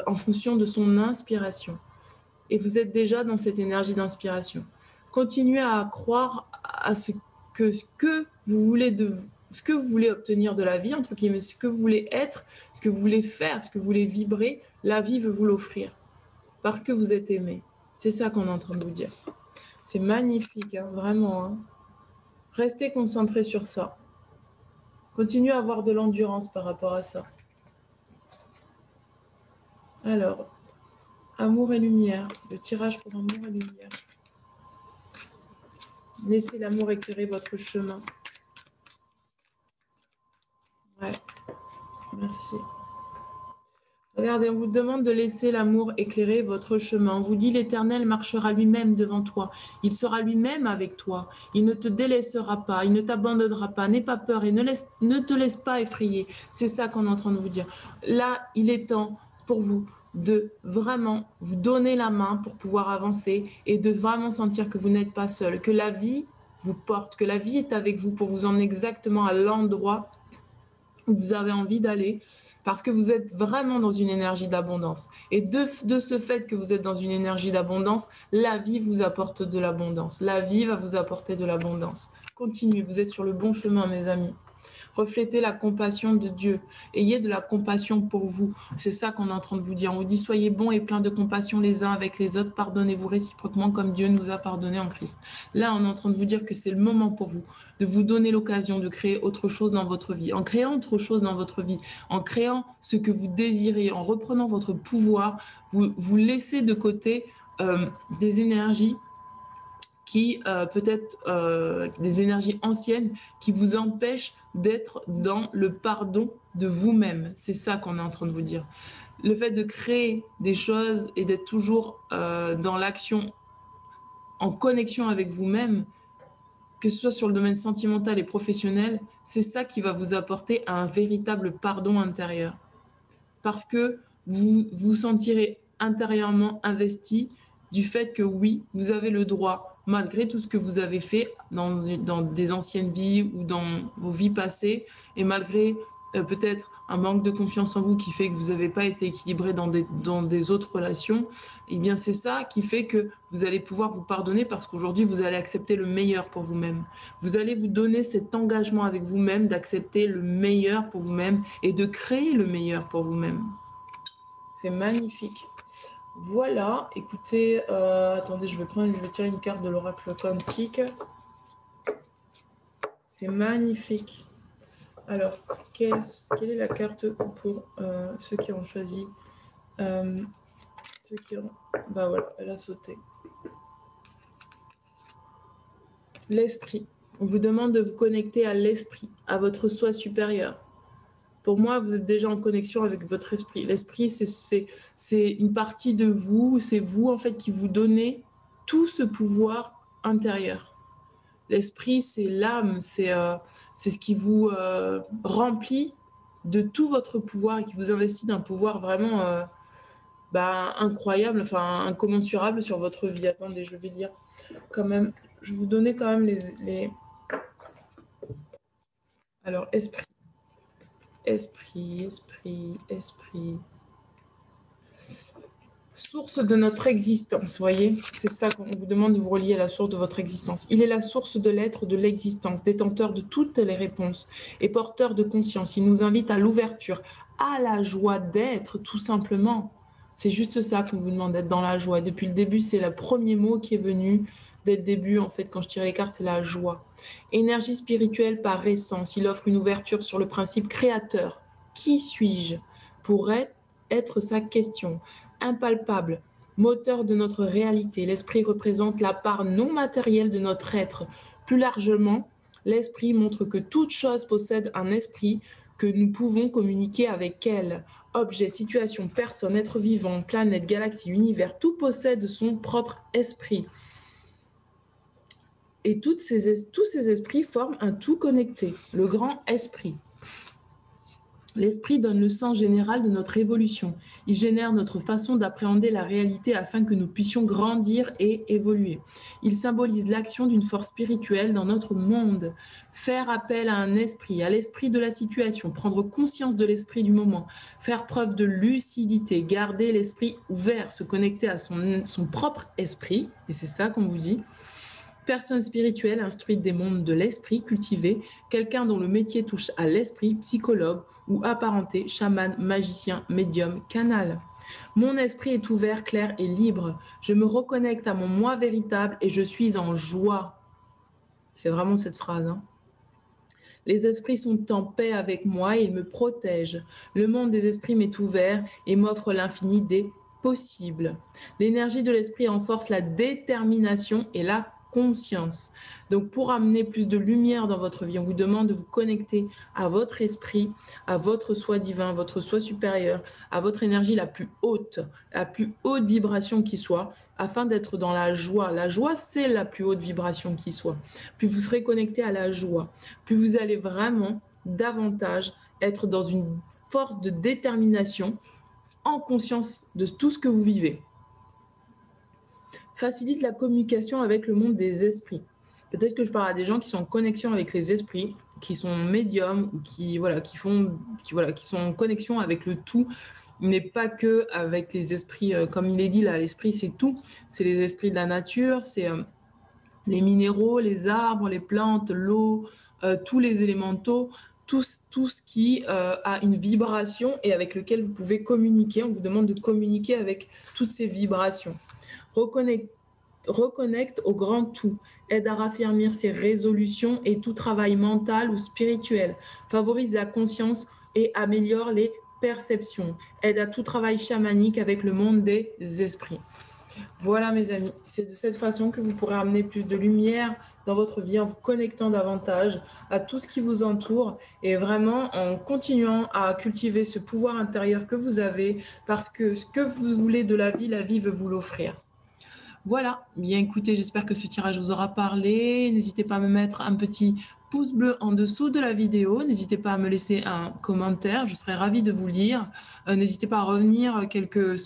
en fonction de son inspiration. Et vous êtes déjà dans cette énergie d'inspiration. Continuez à croire à ce que vous voulez de vous. Ce que vous voulez obtenir de la vie, entre guillemets, ce que vous voulez être, ce que vous voulez faire, ce que vous voulez vibrer, la vie veut vous l'offrir. Parce que vous êtes aimé. C'est ça qu'on est en train de vous dire. C'est magnifique, hein, vraiment. Hein. Restez concentrés sur ça. Continuez à avoir de l'endurance par rapport à ça. Alors, amour et lumière. Le tirage pour amour et lumière. Laissez l'amour éclairer votre chemin. Ouais, merci. Regardez, on vous demande de laisser l'amour éclairer votre chemin. On vous dit l'Éternel marchera lui-même devant toi. Il sera lui-même avec toi. Il ne te délaissera pas. Il ne t'abandonnera pas. N'aie pas peur et ne te laisse pas effrayer. C'est ça qu'on est en train de vous dire. Là, il est temps pour vous de vraiment vous donner la main pour pouvoir avancer et de vraiment sentir que vous n'êtes pas seul, que la vie vous porte, que la vie est avec vous pour vous emmener exactement à l'endroit où vous avez envie d'aller, parce que vous êtes vraiment dans une énergie d'abondance. Et de ce fait que vous êtes dans une énergie d'abondance, la vie vous apporte de l'abondance. La vie va vous apporter de l'abondance. Continuez, vous êtes sur le bon chemin, mes amis. Reflétez la compassion de Dieu. Ayez de la compassion pour vous. C'est ça qu'on est en train de vous dire. On vous dit, soyez bons et pleins de compassion les uns avec les autres. Pardonnez-vous réciproquement comme Dieu nous a pardonné en Christ. Là, on est en train de vous dire que c'est le moment pour vous de vous donner l'occasion de créer autre chose dans votre vie. En créant autre chose dans votre vie, en créant ce que vous désirez, en reprenant votre pouvoir, vous laissez de côté des énergies qui peut-être des énergies anciennes qui vous empêchent d'être dans le pardon de vous-même. C'est ça qu'on est en train de vous dire. Le fait de créer des choses et d'être toujours dans l'action en connexion avec vous-même, que ce soit sur le domaine sentimental et professionnel, c'est ça qui va vous apporter un véritable pardon intérieur. Parce que vous vous sentirez intérieurement investi du fait que oui, vous avez le droit, malgré tout ce que vous avez fait dans des anciennes vies ou dans vos vies passées, et malgré peut-être un manque de confiance en vous qui fait que vous n'avez pas été équilibré dans des autres relations, eh bien c'est ça qui fait que vous allez pouvoir vous pardonner parce qu'aujourd'hui vous allez accepter le meilleur pour vous-même. Vous allez vous donner cet engagement avec vous-même d'accepter le meilleur pour vous-même et de créer le meilleur pour vous-même. C'est magnifique. Voilà, écoutez, attendez, je vais tirer une carte de l'oracle quantique. C'est magnifique. Alors, quelle est la carte pour ceux qui ont choisi Bah voilà, elle a sauté. L'esprit. On vous demande de vous connecter à l'esprit, à votre soi supérieur. Pour moi, vous êtes déjà en connexion avec votre esprit. L'esprit, c'est une partie de vous, c'est vous en fait qui vous donnez tout ce pouvoir intérieur. L'esprit, c'est l'âme, c'est ce qui vous remplit de tout votre pouvoir et qui vous investit d'un pouvoir vraiment incroyable, enfin incommensurable sur votre vie. Attendez, je vais dire quand même, je vais vous donner quand même les... Alors, esprit. Source de notre existence, voyez, c'est ça qu'on vous demande de vous relier à la source de votre existence. Il est la source de l'être, de l'existence, détenteur de toutes les réponses et porteur de conscience. Il nous invite à l'ouverture, à la joie d'être, tout simplement. C'est juste ça qu'on vous demande, d'être dans la joie. Depuis le début, c'est le premier mot qui est venu dès le début, en fait, quand je tire les cartes, c'est la joie. Énergie spirituelle par essence, il offre une ouverture sur le principe créateur. Qui suis-je? Pourrait être sa question. Impalpable, moteur de notre réalité. L'esprit représente la part non matérielle de notre être. Plus largement, l'esprit montre que toute chose possède un esprit, que nous pouvons communiquer avec elle. Objets, situations, personnes, êtres vivants, planètes, galaxies, univers, tout possède son propre esprit. Et tous ces esprits forment un tout connecté, le grand esprit. L'esprit donne le sens général de notre évolution. Il génère notre façon d'appréhender la réalité afin que nous puissions grandir et évoluer. Il symbolise l'action d'une force spirituelle dans notre monde. Faire appel à un esprit, à l'esprit de la situation, prendre conscience de l'esprit du moment, faire preuve de lucidité, garder l'esprit ouvert, se connecter à son propre esprit, et c'est ça qu'on vous dit. Personne spirituelle instruite des mondes de l'esprit cultivé, quelqu'un dont le métier touche à l'esprit, psychologue ou apparenté, chaman, magicien, médium, canal. Mon esprit est ouvert, clair et libre. Je me reconnecte à mon moi véritable et je suis en joie. C'est vraiment cette phrase, hein. Les esprits sont en paix avec moi et ils me protègent. Le monde des esprits m'est ouvert et m'offre l'infini des possibles. L'énergie de l'esprit renforce la détermination et la conscience. Donc, pour amener plus de lumière dans votre vie, on vous demande de vous connecter à votre esprit, à votre soi divin, à votre soi supérieur, à votre énergie la plus haute vibration qui soit, afin d'être dans la joie. La joie, c'est la plus haute vibration qui soit. Plus vous serez connecté à la joie, plus vous allez vraiment davantage être dans une force de détermination en conscience de tout ce que vous vivez. Facilite la communication avec le monde des esprits. Peut-être que je parle à des gens qui sont en connexion avec les esprits, qui sont médiums, ou qui sont en connexion avec le tout, mais pas que avec les esprits, comme il est dit là, l'esprit c'est tout, c'est les esprits de la nature, c'est les minéraux, les arbres, les plantes, l'eau, tous les élémentaux, tout ce qui a une vibration et avec lequel vous pouvez communiquer. On vous demande de communiquer avec toutes ces vibrations. Reconnecte au grand tout, aide à raffermir ses résolutions et tout travail mental ou spirituel, favorise la conscience et améliore les perceptions, aide à tout travail chamanique avec le monde des esprits. Voilà mes amis, c'est de cette façon que vous pourrez amener plus de lumière dans votre vie en vous connectant davantage à tout ce qui vous entoure et vraiment en continuant à cultiver ce pouvoir intérieur que vous avez parce que ce que vous voulez de la vie veut vous l'offrir. Voilà, bien écoutez, j'espère que ce tirage vous aura parlé. N'hésitez pas à me mettre un petit pouce bleu en dessous de la vidéo. N'hésitez pas à me laisser un commentaire, je serai ravie de vous lire. N'hésitez pas à revenir après quelques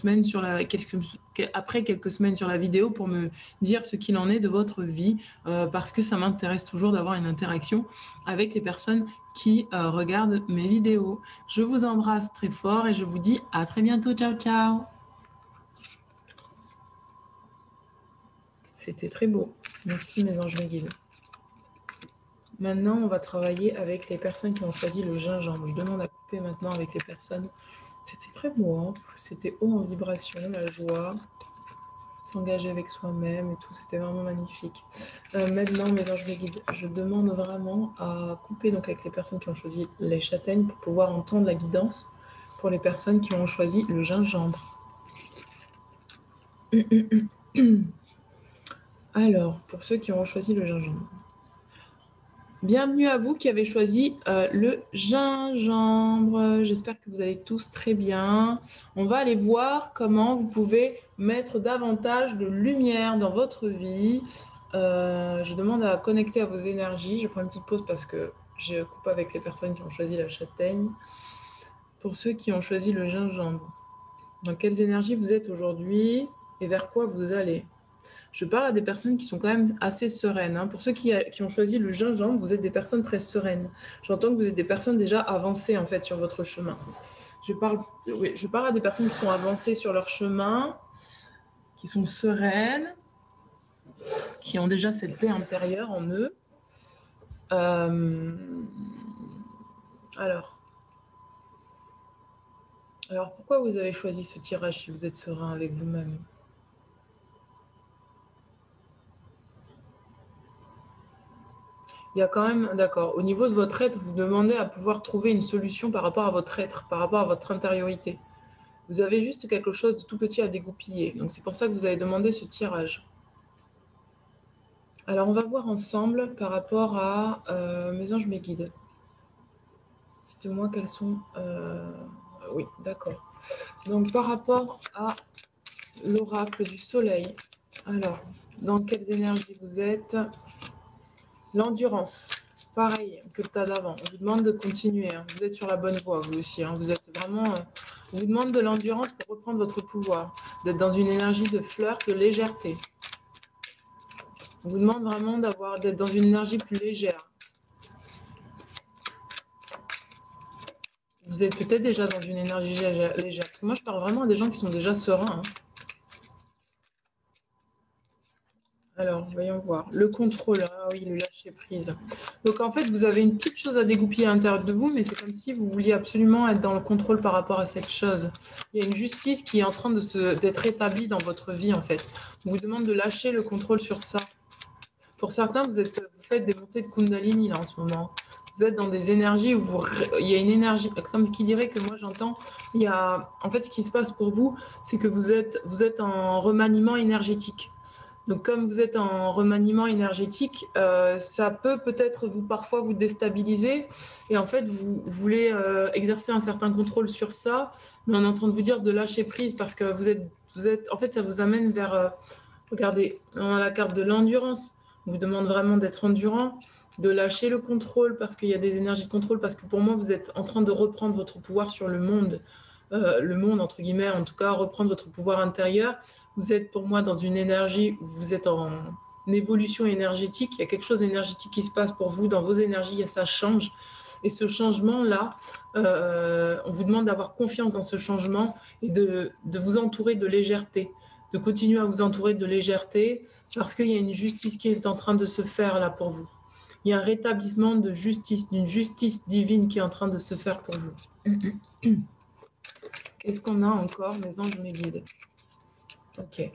semaines sur la vidéo pour me dire ce qu'il en est de votre vie, parce que ça m'intéresse toujours d'avoir une interaction avec les personnes qui regardent mes vidéos. Je vous embrasse très fort et je vous dis à très bientôt. Ciao, ciao! C'était très beau. Merci mes anges, mes guides. Maintenant, on va travailler avec les personnes qui ont choisi le gingembre. Je demande à couper maintenant avec les personnes. C'était très beau, hein. C'était haut en vibration, la joie, s'engager avec soi-même et tout. C'était vraiment magnifique. Maintenant, mes anges, mes guides, je demande vraiment à couper donc avec les personnes qui ont choisi les châtaignes pour pouvoir entendre la guidance pour les personnes qui ont choisi le gingembre. Alors, pour ceux qui ont choisi le gingembre. Bienvenue à vous qui avez choisi le gingembre. J'espère que vous allez tous très bien. On va aller voir comment vous pouvez mettre davantage de lumière dans votre vie. Je demande à connecter à vos énergies. Je prends une petite pause parce que je coupe avec les personnes qui ont choisi la châtaigne. Pour ceux qui ont choisi le gingembre, dans quelles énergies vous êtes aujourd'hui et vers quoi vous allez? Je parle à des personnes qui sont quand même assez sereines. Hein. Pour ceux qui ont choisi le gingembre, vous êtes des personnes très sereines. J'entends que vous êtes des personnes déjà avancées en fait sur votre chemin. Je parle à des personnes qui sont avancées sur leur chemin, qui sont sereines, qui ont déjà cette paix intérieure en eux. Alors, pourquoi vous avez choisi ce tirage si vous êtes serein avec vous-même ? Il y a quand même, d'accord, au niveau de votre être, vous demandez à pouvoir trouver une solution par rapport à votre être, par rapport à votre intériorité. Vous avez juste quelque chose de tout petit à dégoupiller. Donc, c'est pour ça que vous avez demandé ce tirage. Alors, on va voir ensemble par rapport à mes anges, mes guides. Dites-moi quels sont... Oui, d'accord. Donc, par rapport à l'oracle du soleil. Alors, dans quelles énergies vous êtes ? L'endurance, pareil que le tas d'avant. On vous demande de continuer. Hein. Vous êtes sur la bonne voie, vous aussi. Hein. Vous êtes vraiment... on vous demande de l'endurance pour reprendre votre pouvoir. D'être dans une énergie de flirt, de légèreté. On vous demande vraiment d'être dans une énergie plus légère. Vous êtes peut-être déjà dans une énergie légère. Parce que moi, je parle vraiment à des gens qui sont déjà sereins. Hein. Alors, voyons voir. Le contrôle, ah oui, le lâcher-prise. Donc, en fait, vous avez une petite chose à dégoupiller à l'intérieur de vous, mais c'est comme si vous vouliez absolument être dans le contrôle par rapport à cette chose. Il y a une justice qui est en train d'être établie dans votre vie, en fait. On vous demande de lâcher le contrôle sur ça. Pour certains, vous faites des montées de Kundalini, là, en ce moment. Vous êtes dans des énergies où il y a une énergie, comme qui dirait que moi, j'entends, en fait, ce qui se passe pour vous, c'est que vous êtes en remaniement énergétique. Donc, comme vous êtes en remaniement énergétique, ça peut-être parfois vous déstabiliser. Et en fait, vous voulez exercer un certain contrôle sur ça, mais on est en train de vous dire de lâcher prise parce que vous êtes en fait, ça vous amène vers... regardez, on a la carte de l'endurance. On vous demande vraiment d'être endurant, de lâcher le contrôle parce qu'il y a des énergies de contrôle. Parce que pour moi, vous êtes en train de reprendre votre pouvoir sur le monde. le monde, entre guillemets, en tout cas, reprendre votre pouvoir intérieur. Vous êtes pour moi dans une énergie où vous êtes en évolution énergétique. Il y a quelque chose d'énergétique qui se passe pour vous dans vos énergies et ça change. Et ce changement-là, on vous demande d'avoir confiance dans ce changement et de vous entourer de légèreté, de continuer à vous entourer de légèreté parce qu'il y a une justice qui est en train de se faire là pour vous. Il y a un rétablissement de justice, d'une justice divine qui est en train de se faire pour vous. Qu'est-ce qu'on a encore, mes anges, mes guides? Ok.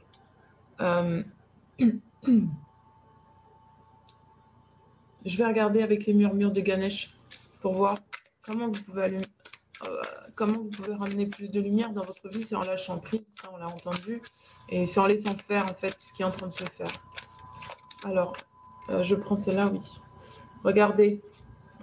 Je vais regarder avec les murmures de Ganesh pour voir comment vous pouvez ramener plus de lumière dans votre vie. C'est en lâchant prise, ça on l'a entendu, et c'est en laissant faire en fait ce qui est en train de se faire. Alors, je prends celle-là, oui. Regardez,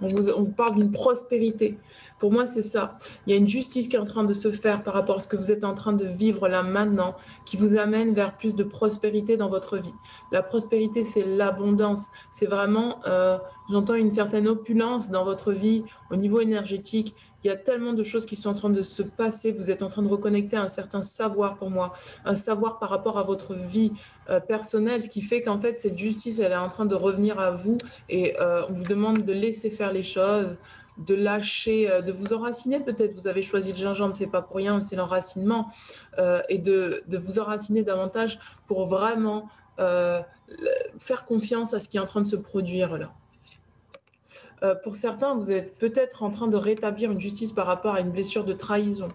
on vous parle d'une prospérité. Pour moi, c'est ça. Il y a une justice qui est en train de se faire par rapport à ce que vous êtes en train de vivre là maintenant, qui vous amène vers plus de prospérité dans votre vie. La prospérité, c'est l'abondance. C'est vraiment, j'entends une certaine opulence dans votre vie au niveau énergétique. Il y a tellement de choses qui sont en train de se passer. Vous êtes en train de reconnecter un certain savoir pour moi, un savoir par rapport à votre vie personnelle, ce qui fait qu'en fait, cette justice, elle est en train de revenir à vous et on vous demande de laisser faire les choses, de lâcher, de vous enraciner peut-être. Vous avez choisi le gingembre, c'est pas pour rien, c'est l'enracinement, et de vous enraciner davantage pour vraiment faire confiance à ce qui est en train de se produire là. Pour certains, vous êtes peut-être en train de rétablir une justice par rapport à une blessure de trahison.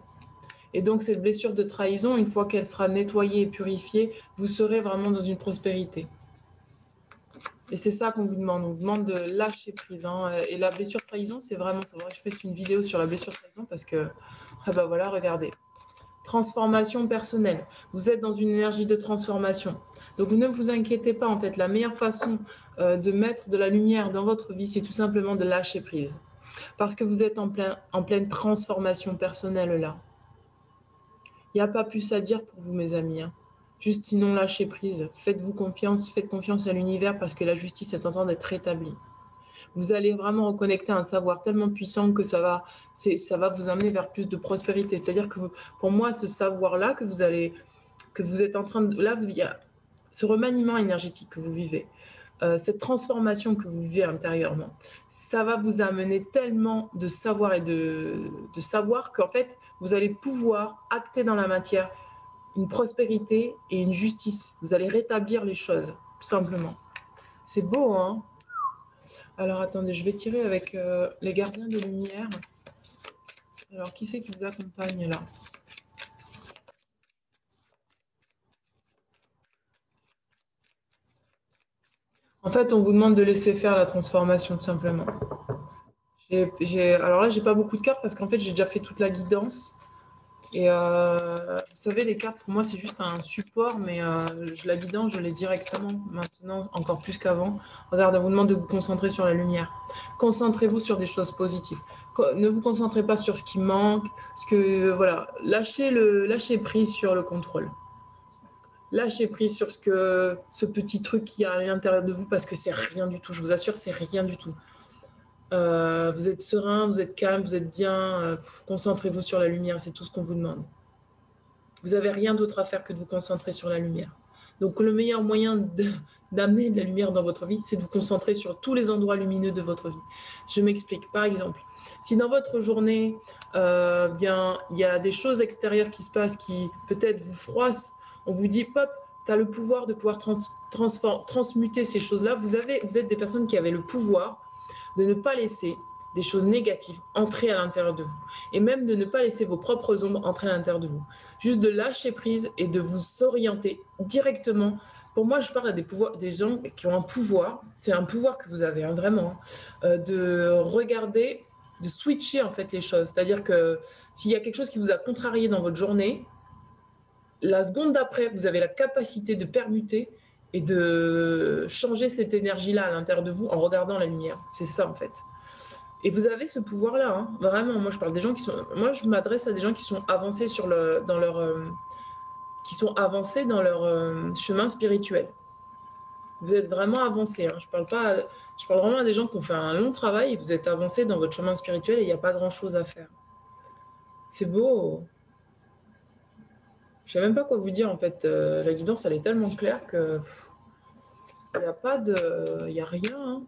Et donc, cette blessure de trahison, une fois qu'elle sera nettoyée et purifiée, vous serez vraiment dans une prospérité. Et c'est ça qu'on vous demande. On vous demande de lâcher prise. Hein. Et la blessure de trahison, c'est vraiment... C'est vrai que je fais une vidéo sur la blessure de trahison parce que... Ah bah voilà, regardez. Transformation personnelle. Vous êtes dans une énergie de transformation. Donc, ne vous inquiétez pas. En fait, la meilleure façon de mettre de la lumière dans votre vie, c'est tout simplement de lâcher prise. Parce que vous êtes en pleine transformation personnelle là. Il n'y a pas plus à dire pour vous, mes amis. Hein. Juste sinon, lâchez prise. Faites-vous confiance, faites confiance à l'univers parce que la justice est en train d'être rétablie. Vous allez vraiment reconnecter un savoir tellement puissant que ça va vous amener vers plus de prospérité. C'est-à-dire que pour moi, ce savoir-là que vous êtes en train de... Là, il y a ce remaniement énergétique que vous vivez, cette transformation que vous vivez intérieurement, ça va vous amener tellement de savoir et de savoir qu'en fait, vous allez pouvoir acter dans la matière une prospérité et une justice. Vous allez rétablir les choses, tout simplement. C'est beau, hein? Alors, attendez, je vais tirer avec les gardiens de lumière. Alors, qui c'est qui vous accompagne là? En fait, on vous demande de laisser faire la transformation, tout simplement. Alors là, j'ai pas beaucoup de cartes parce qu'en fait, j'ai déjà fait toute la guidance. Et vous savez, les cartes, pour moi, c'est juste un support, mais la guidance, je l'ai directement maintenant, encore plus qu'avant. Regarde, on vous demande de vous concentrer sur la lumière. Concentrez-vous sur des choses positives. Ne vous concentrez pas sur ce qui manque, voilà, lâchez prise sur le contrôle. Lâchez prise sur ce petit truc qui y a à l'intérieur de vous parce que c'est rien du tout. Je vous assure, c'est rien du tout. Vous êtes serein, vous êtes calme, vous êtes bien. Concentrez-vous sur la lumière, c'est tout ce qu'on vous demande. Vous n'avez rien d'autre à faire que de vous concentrer sur la lumière. Donc le meilleur moyen d'amener de la lumière dans votre vie, c'est de vous concentrer sur tous les endroits lumineux de votre vie. Je m'explique. Par exemple, si dans votre journée, bien, il y a des choses extérieures qui se passent qui peut-être vous froissent, on vous dit, pop, tu as le pouvoir de pouvoir transmuter ces choses-là. Vous êtes des personnes qui avaient le pouvoir de ne pas laisser des choses négatives entrer à l'intérieur de vous. Et même de ne pas laisser vos propres ombres entrer à l'intérieur de vous. Juste de lâcher prise et de vous orienter directement. Pour moi, je parle à des gens qui ont un pouvoir. C'est un pouvoir que vous avez, hein, vraiment. De regarder, de switcher en fait les choses. C'est-à-dire que s'il y a quelque chose qui vous a contrarié dans votre journée, la seconde d'après, vous avez la capacité de permuter et de changer cette énergie-là à l'intérieur de vous en regardant la lumière. C'est ça en fait. Et vous avez ce pouvoir-là, hein. Vraiment. Moi, je parle des gens qui sont. Moi, je m'adresse à des gens qui sont avancés qui sont avancés dans leur chemin spirituel. Vous êtes vraiment avancés. Hein. Je parle vraiment à des gens qui ont fait un long travail et vous êtes avancés dans votre chemin spirituel et il n'y a pas grand-chose à faire. C'est beau. Je sais même pas quoi vous dire en fait. La guidance, elle est tellement claire que il n'y a pas de, il y a rien, hein.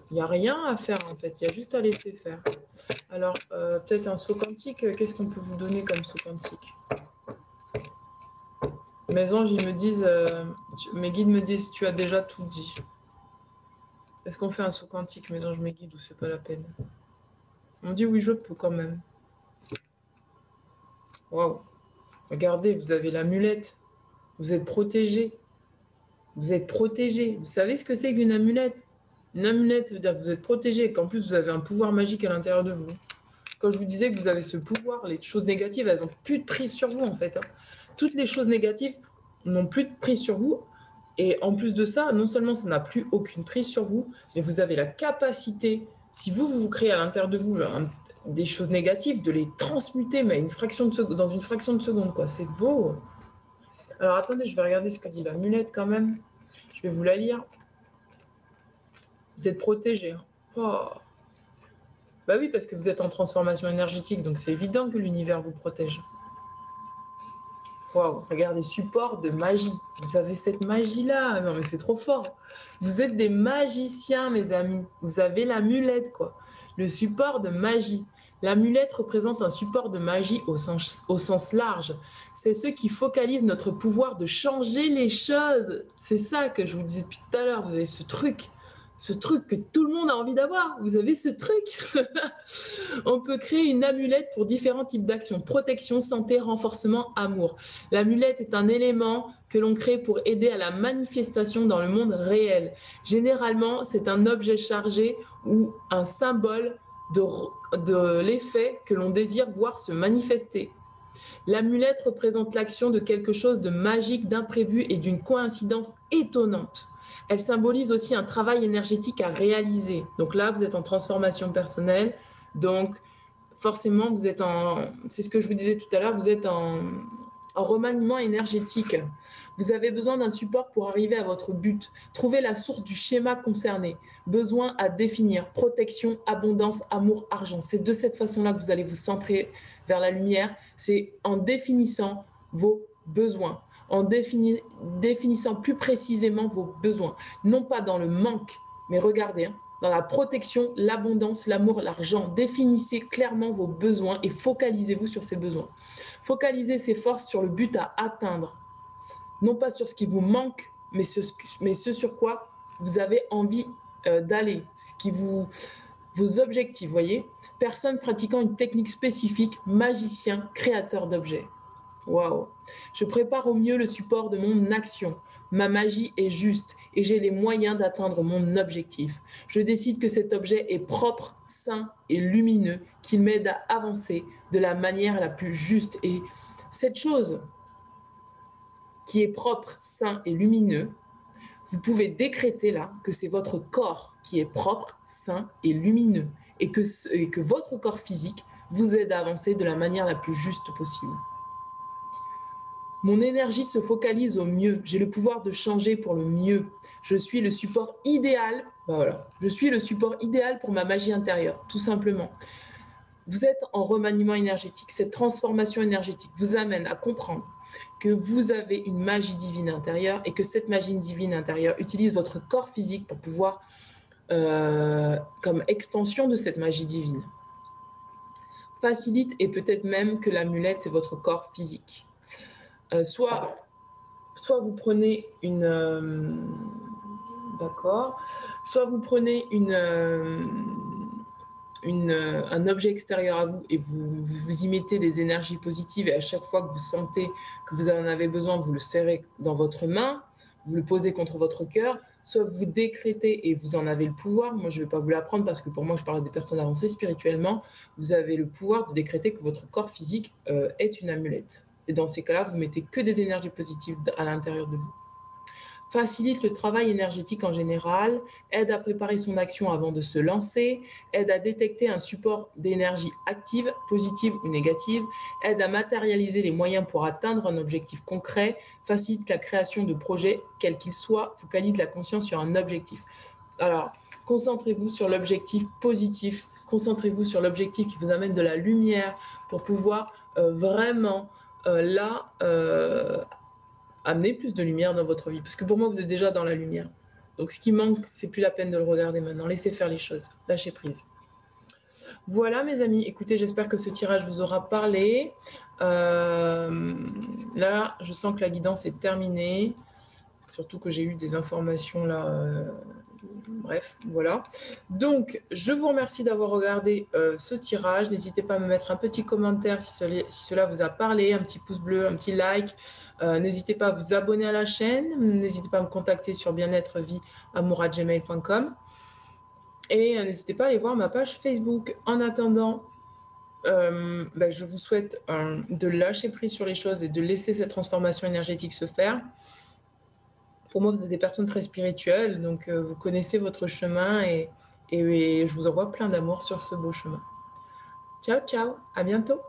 Il n'y a rien à faire en fait. Il y a juste à laisser faire. Alors peut-être un saut quantique. Qu'est-ce qu'on peut vous donner comme saut quantique? Mes anges, ils me disent, mes guides me disent, tu as déjà tout dit. Est-ce qu'on fait un saut quantique, mes anges, mes guides, ou c'est pas la peine? On dit oui, je peux quand même. Waouh. Regardez, vous avez l'amulette. Vous êtes protégé. Vous êtes protégé. Vous savez ce que c'est qu'une amulette? Une amulette, ça veut dire que vous êtes protégé et qu'en plus, vous avez un pouvoir magique à l'intérieur de vous. Quand je vous disais que vous avez ce pouvoir, les choses négatives, elles n'ont plus de prise sur vous, en fait. Hein. Toutes les choses négatives n'ont plus de prise sur vous. Et en plus de ça, non seulement ça n'a plus aucune prise sur vous, mais vous avez la capacité, si vous créez à l'intérieur de vous des choses négatives, de les transmuter, mais dans une fraction de seconde, quoi. C'est beau. Alors attendez, je vais regarder ce que dit l'amulette quand même. Je vais vous la lire. Vous êtes protégé. Hein. Oh. Bah oui, parce que vous êtes en transformation énergétique, donc c'est évident que l'univers vous protège. Waouh, regardez, support de magie. Vous avez cette magie-là. Non, mais c'est trop fort. Vous êtes des magiciens, mes amis. Vous avez l'amulette, quoi. Le support de magie. L'amulette représente un support de magie au sens large. C'est ce qui focalise notre pouvoir de changer les choses. C'est ça que je vous disais depuis tout à l'heure. Vous avez ce truc que tout le monde a envie d'avoir. Vous avez ce truc. On peut créer une amulette pour différents types d'actions. Protection, santé, renforcement, amour. L'amulette est un élément que l'on crée pour aider à la manifestation dans le monde réel. Généralement, c'est un objet chargé ou un symbole de l'effet que l'on désire voir se manifester. L'amulette représente l'action de quelque chose de magique, d'imprévu et d'une coïncidence étonnante. Elle symbolise aussi un travail énergétique à réaliser. Donc là, vous êtes en transformation personnelle. Donc, forcément, vous êtes c'est ce que je vous disais tout à l'heure, vous êtes en remaniement énergétique. Vous avez besoin d'un support pour arriver à votre but. Trouvez la source du schéma concerné. Besoin à définir. Protection, abondance, amour, argent. C'est de cette façon-là que vous allez vous centrer vers la lumière. C'est en définissant vos besoins, en définissant plus précisément vos besoins. Non pas dans le manque, mais regardez, hein, dans la protection, l'abondance, l'amour, l'argent. Définissez clairement vos besoins et focalisez-vous sur ces besoins. Focalisez ces forces sur le but à atteindre. Non pas sur ce qui vous manque, mais ce sur quoi vous avez envie d'aller, vos objectifs, voyez. Personne pratiquant une technique spécifique, magicien, créateur d'objets. Waouh. Je prépare au mieux le support de mon action. Ma magie est juste et j'ai les moyens d'atteindre mon objectif. Je décide que cet objet est propre, sain et lumineux, qu'il m'aide à avancer de la manière la plus juste. Et cette chose qui est propre, sain et lumineux, vous pouvez décréter là que c'est votre corps qui est propre, sain et lumineux et que votre corps physique vous aide à avancer de la manière la plus juste possible. Mon énergie se focalise au mieux. J'ai le pouvoir de changer pour le mieux. Je suis le support idéal. Voilà. Je suis le support idéal pour ma magie intérieure, tout simplement. Vous êtes en remaniement énergétique. Cette transformation énergétique vous amène à comprendre que vous avez une magie divine intérieure et que cette magie divine intérieure utilise votre corps physique pour pouvoir, comme extension de cette magie divine. Facilite et peut-être même que l'amulette, c'est votre corps physique. Soit vous prenez d'accord, soit vous prenez un objet extérieur à vous et vous y mettez des énergies positives et à chaque fois que vous sentez que vous en avez besoin, vous le serrez dans votre main, vous le posez contre votre cœur, soit vous décrétez et vous en avez le pouvoir. Moi, je ne vais pas vous l'apprendre parce que pour moi, je parle des personnes avancées spirituellement. Vous avez le pouvoir de décréter que votre corps physique est une amulette. Et dans ces cas-là, vous mettez que des énergies positives à l'intérieur de vous. Facilite le travail énergétique en général, aide à préparer son action avant de se lancer, aide à détecter un support d'énergie active, positive ou négative, aide à matérialiser les moyens pour atteindre un objectif concret, facilite la création de projets, quels qu'ils soient, focalise la conscience sur un objectif. Alors, concentrez-vous sur l'objectif positif, concentrez-vous sur l'objectif qui vous amène de la lumière pour pouvoir vraiment là, amener plus de lumière dans votre vie. Parce que pour moi, vous êtes déjà dans la lumière. Donc, ce qui manque, c'est plus la peine de le regarder maintenant. Laissez faire les choses. Lâchez prise. Voilà, mes amis. Écoutez, j'espère que ce tirage vous aura parlé. Là, je sens que la guidance est terminée. Surtout que j'ai eu des informations là. Bref, voilà. Donc, je vous remercie d'avoir regardé ce tirage. N'hésitez pas à me mettre un petit commentaire si cela vous a parlé, un petit pouce bleu, un petit like. N'hésitez pas à vous abonner à la chaîne. N'hésitez pas à me contacter sur bien-être-vie@gmail.com. Et n'hésitez pas à aller voir ma page Facebook. En attendant, je vous souhaite de lâcher prise sur les choses et de laisser cette transformation énergétique se faire. Pour moi, vous êtes des personnes très spirituelles, donc vous connaissez votre chemin et je vous envoie plein d'amour sur ce beau chemin. Ciao, ciao, à bientôt.